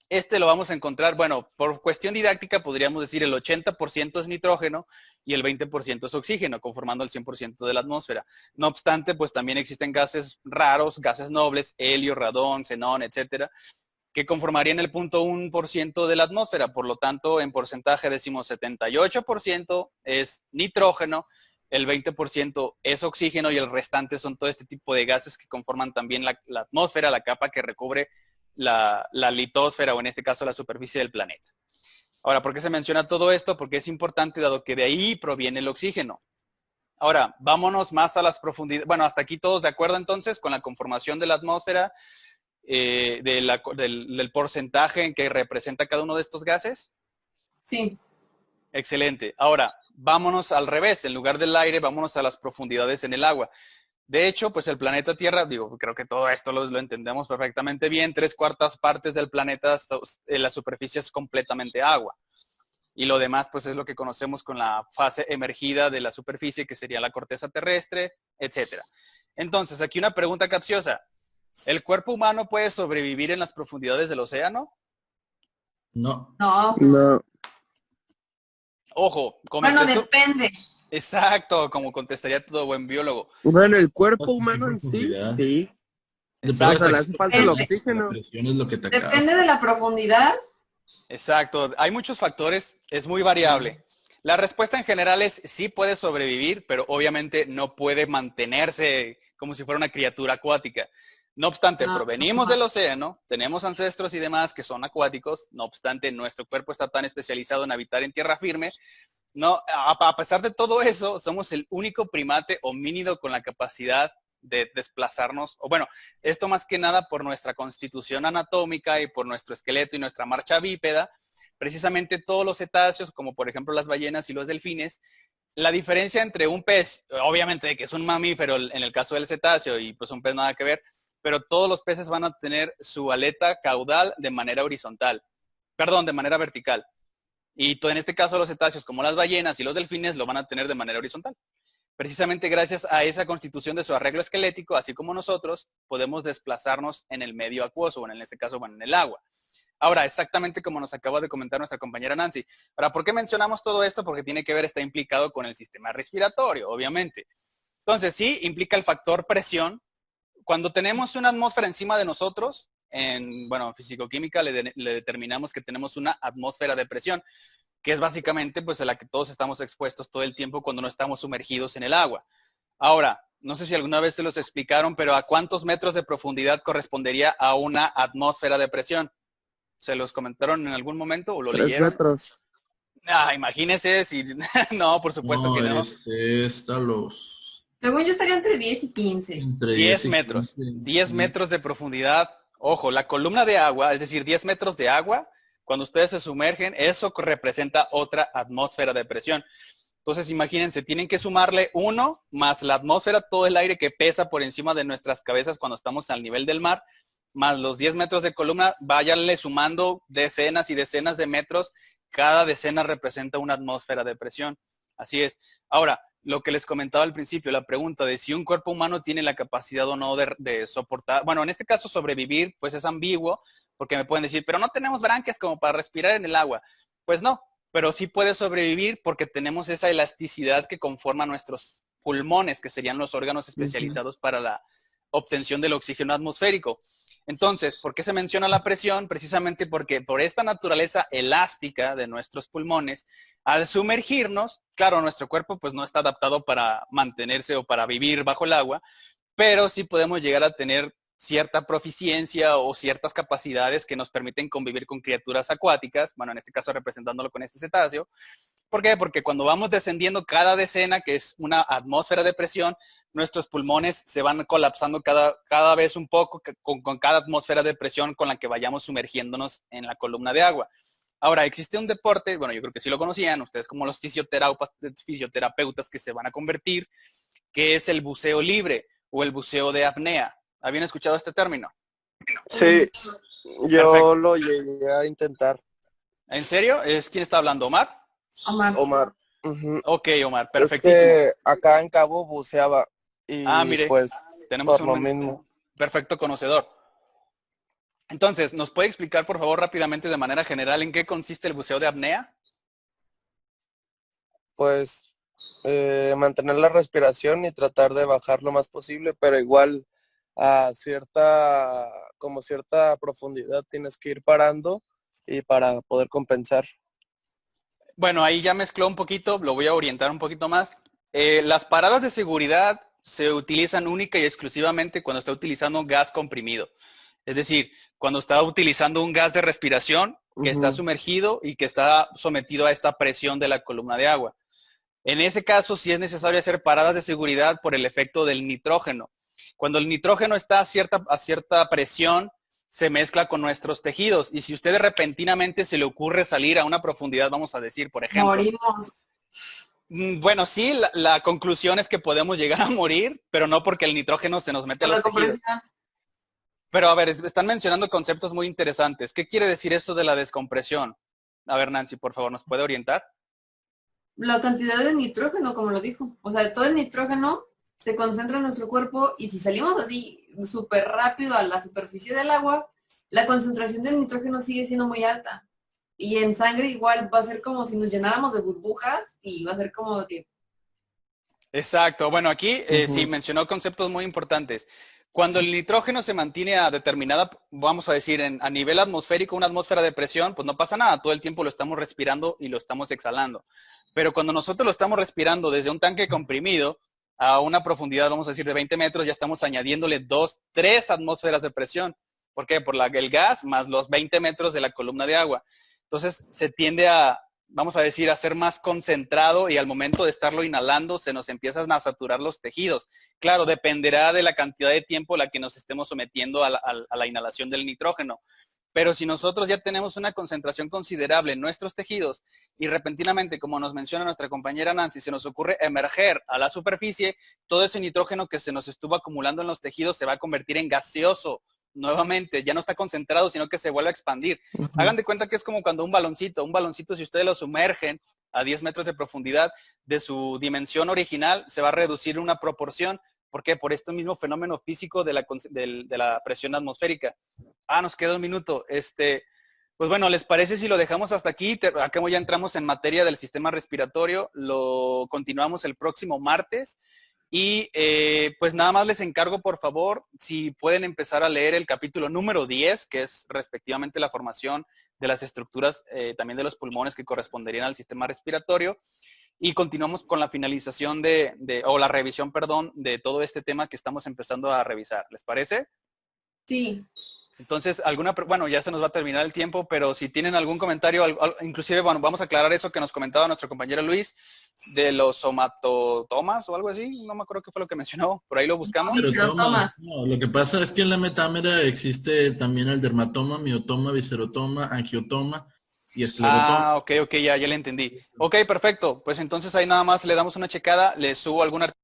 Este lo vamos a encontrar, bueno, por cuestión didáctica podríamos decir el 80% es nitrógeno y el 20% es oxígeno, conformando el 100% de la atmósfera. No obstante, pues también existen gases raros, gases nobles, helio, radón, xenón, etcétera, que conformarían el 0.1% de la atmósfera. Por lo tanto, en porcentaje decimos 78% es nitrógeno, el 20% es oxígeno y el restante son todo este tipo de gases que conforman también la atmósfera, la capa que recubre la litosfera o en este caso la superficie del planeta. Ahora, ¿por qué se menciona todo esto? Porque es importante dado que de ahí proviene el oxígeno. Ahora, vámonos más a las profundidades. Bueno, hasta aquí todos de acuerdo entonces con la conformación de la atmósfera, del porcentaje en que representa cada uno de estos gases. Sí. Excelente. Ahora, vámonos al revés. En lugar del aire, vámonos a las profundidades en el agua. De hecho, pues el planeta Tierra, creo que todo esto lo entendemos perfectamente bien. 3/4 partes del planeta, la superficie es completamente agua. Y lo demás, pues es lo que conocemos con la fase emergida de la superficie, que sería la corteza terrestre, etcétera. Entonces, aquí una pregunta capciosa. ¿El cuerpo humano puede sobrevivir en las profundidades del océano? No. No. Ojo, bueno, depende. Exacto, como contestaría todo buen biólogo. Bueno, el cuerpo humano en sí, sí. Exacto. O sea, le hace falta el oxígeno. La presión es lo que te acaba. Depende de la profundidad. Exacto, hay muchos factores, es muy variable. La respuesta en general es sí puede sobrevivir, pero obviamente no puede mantenerse como si fuera una criatura acuática. No obstante, provenimos del océano, tenemos ancestros y demás que son acuáticos, no obstante, nuestro cuerpo está tan especializado en habitar en tierra firme. No, a pesar de todo eso, somos el único primate homínido con la capacidad de desplazarnos, o bueno, esto más que nada por nuestra constitución anatómica y por nuestro esqueleto y nuestra marcha bípeda. Precisamente todos los cetáceos, como por ejemplo las ballenas y los delfines, la diferencia entre un pez, obviamente que es un mamífero en el caso del cetáceo y pues un pez nada que ver, pero todos los peces van a tener su aleta caudal de manera horizontal, perdón, de manera vertical. Y en este caso los cetáceos, como las ballenas y los delfines, lo van a tener de manera horizontal. Precisamente gracias a esa constitución de su arreglo esquelético, así como nosotros, podemos desplazarnos en el medio acuoso, o en este caso, bueno, en el agua. Ahora, exactamente como nos acaba de comentar nuestra compañera Nancy. Ahora, ¿por qué mencionamos todo esto? Porque tiene que ver, está implicado con el sistema respiratorio, obviamente. Entonces, sí, implica el factor presión. Cuando tenemos una atmósfera encima de nosotros, en fisicoquímica le determinamos que tenemos una atmósfera de presión, que es básicamente pues a la que todos estamos expuestos todo el tiempo cuando no estamos sumergidos en el agua. Ahora, no sé si alguna vez se los explicaron, pero ¿a cuántos metros de profundidad correspondería a una atmósfera de presión? ¿Se los comentaron en algún momento o lo 3 leyeron? metros. Imagínese si... No, por supuesto que no. Está los... Según yo estaría entre 10 y 15. Entre 10 metros. 10 metros de profundidad. Ojo, la columna de agua, es decir, 10 metros de agua, cuando ustedes se sumergen, eso representa otra atmósfera de presión. Entonces, imagínense, tienen que sumarle 1 más la atmósfera, todo el aire que pesa por encima de nuestras cabezas cuando estamos al nivel del mar, más los 10 metros de columna, váyanle sumando decenas y decenas de metros. Cada decena representa una atmósfera de presión. Así es. Ahora, lo que les comentaba al principio, la pregunta de si un cuerpo humano tiene la capacidad o no de soportar, bueno, en este caso sobrevivir, pues es ambiguo, porque me pueden decir, pero no tenemos branquias como para respirar en el agua. Pues no, pero sí puede sobrevivir porque tenemos esa elasticidad que conforma nuestros pulmones, que serían los órganos especializados para la obtención del oxígeno atmosférico. Entonces, ¿por qué se menciona la presión? Precisamente porque por esta naturaleza elástica de nuestros pulmones, al sumergirnos, claro, nuestro cuerpo pues no está adaptado para mantenerse o para vivir bajo el agua, pero sí podemos llegar a tener cierta proficiencia o ciertas capacidades que nos permiten convivir con criaturas acuáticas, bueno, en este caso representándolo con este cetáceo. ¿Por qué? Porque cuando vamos descendiendo cada decena, que es una atmósfera de presión, nuestros pulmones se van colapsando cada vez un poco con cada atmósfera de presión con la que vayamos sumergiéndonos en la columna de agua. Ahora, existe un deporte, bueno, yo creo que sí lo conocían, ustedes como los fisioterapeutas que se van a convertir, que es el buceo libre o el buceo de apnea. ¿Habían escuchado este término? Sí, yo Perfecto. Lo llegué a intentar. ¿En serio? ¿Quién está hablando? ¿Omar? Omar. Ok, Omar, perfectísimo. Es que acá en Cabo buceaba y mire, pues tenemos por lo mismo. Perfecto conocedor. Entonces, ¿nos puede explicar por favor rápidamente de manera general en qué consiste el buceo de apnea? Pues mantener la respiración y tratar de bajar lo más posible, pero igual a cierta profundidad tienes que ir parando y para poder compensar. Bueno, ahí ya mezcló un poquito, lo voy a orientar un poquito más. Las paradas de seguridad se utilizan única y exclusivamente cuando está utilizando gas comprimido. Es decir, cuando está utilizando un gas de respiración que está sumergido y que está sometido a esta presión de la columna de agua. En ese caso, sí es necesario hacer paradas de seguridad por el efecto del nitrógeno. Cuando el nitrógeno está a cierta presión, se mezcla con nuestros tejidos. Y si usted repentinamente se le ocurre salir a una profundidad, vamos a decir, por ejemplo. Morimos. Bueno, sí, la conclusión es que podemos llegar a morir, pero no porque el nitrógeno se nos mete a los tejidos. Pero a ver, están mencionando conceptos muy interesantes. ¿Qué quiere decir esto de la descompresión? A ver, Nancy, por favor, ¿nos puede orientar? La cantidad de nitrógeno, como lo dijo. O sea, todo el nitrógeno se concentra en nuestro cuerpo y si salimos así súper rápido a la superficie del agua, la concentración del nitrógeno sigue siendo muy alta. Y en sangre igual va a ser como si nos llenáramos de burbujas y va a ser como que... Exacto. Bueno, aquí sí mencionó conceptos muy importantes. Cuando el nitrógeno se mantiene a determinada, vamos a decir, a nivel atmosférico, una atmósfera de presión, pues no pasa nada. Todo el tiempo lo estamos respirando y lo estamos exhalando. Pero cuando nosotros lo estamos respirando desde un tanque comprimido a una profundidad, vamos a decir, de 20 metros, ya estamos añadiéndole 2, 3 atmósferas de presión. ¿Por qué? Por el gas más los 20 metros de la columna de agua. Entonces se tiende a, vamos a decir, a ser más concentrado y al momento de estarlo inhalando se nos empiezan a saturar los tejidos. Claro, dependerá de la cantidad de tiempo a la que nos estemos sometiendo a la inhalación del nitrógeno. Pero si nosotros ya tenemos una concentración considerable en nuestros tejidos y repentinamente, como nos menciona nuestra compañera Nancy, se nos ocurre emerger a la superficie, todo ese nitrógeno que se nos estuvo acumulando en los tejidos se va a convertir en gaseoso. Nuevamente, ya no está concentrado, sino que se vuelve a expandir. Hagan de cuenta que es como cuando un baloncito si ustedes lo sumergen a 10 metros de profundidad, de su dimensión original se va a reducir una proporción. ¿Por qué? Por este mismo fenómeno físico de la presión atmosférica. Nos queda un minuto. Pues bueno, ¿les parece si lo dejamos hasta aquí? Acá ya entramos en materia del sistema respiratorio, lo continuamos el próximo martes. Y pues nada más les encargo, por favor, si pueden empezar a leer el capítulo número 10, que es respectivamente la formación de las estructuras también de los pulmones que corresponderían al sistema respiratorio. Y continuamos con la finalización o la revisión, perdón, de todo este tema que estamos empezando a revisar. ¿Les parece? Sí. Entonces, bueno, ya se nos va a terminar el tiempo, pero si tienen algún comentario, inclusive, bueno, vamos a aclarar eso que nos comentaba nuestro compañero Luis, de los somatotomas o algo así, no me acuerdo qué fue lo que mencionó, por ahí lo buscamos. No, lo que pasa es que en la metámera existe también el dermatoma, miotoma, viscerotoma, angiotoma y esclerotoma. Ok, ya le entendí. Ok, perfecto, pues entonces ahí nada más le damos una checada, le subo algún artículo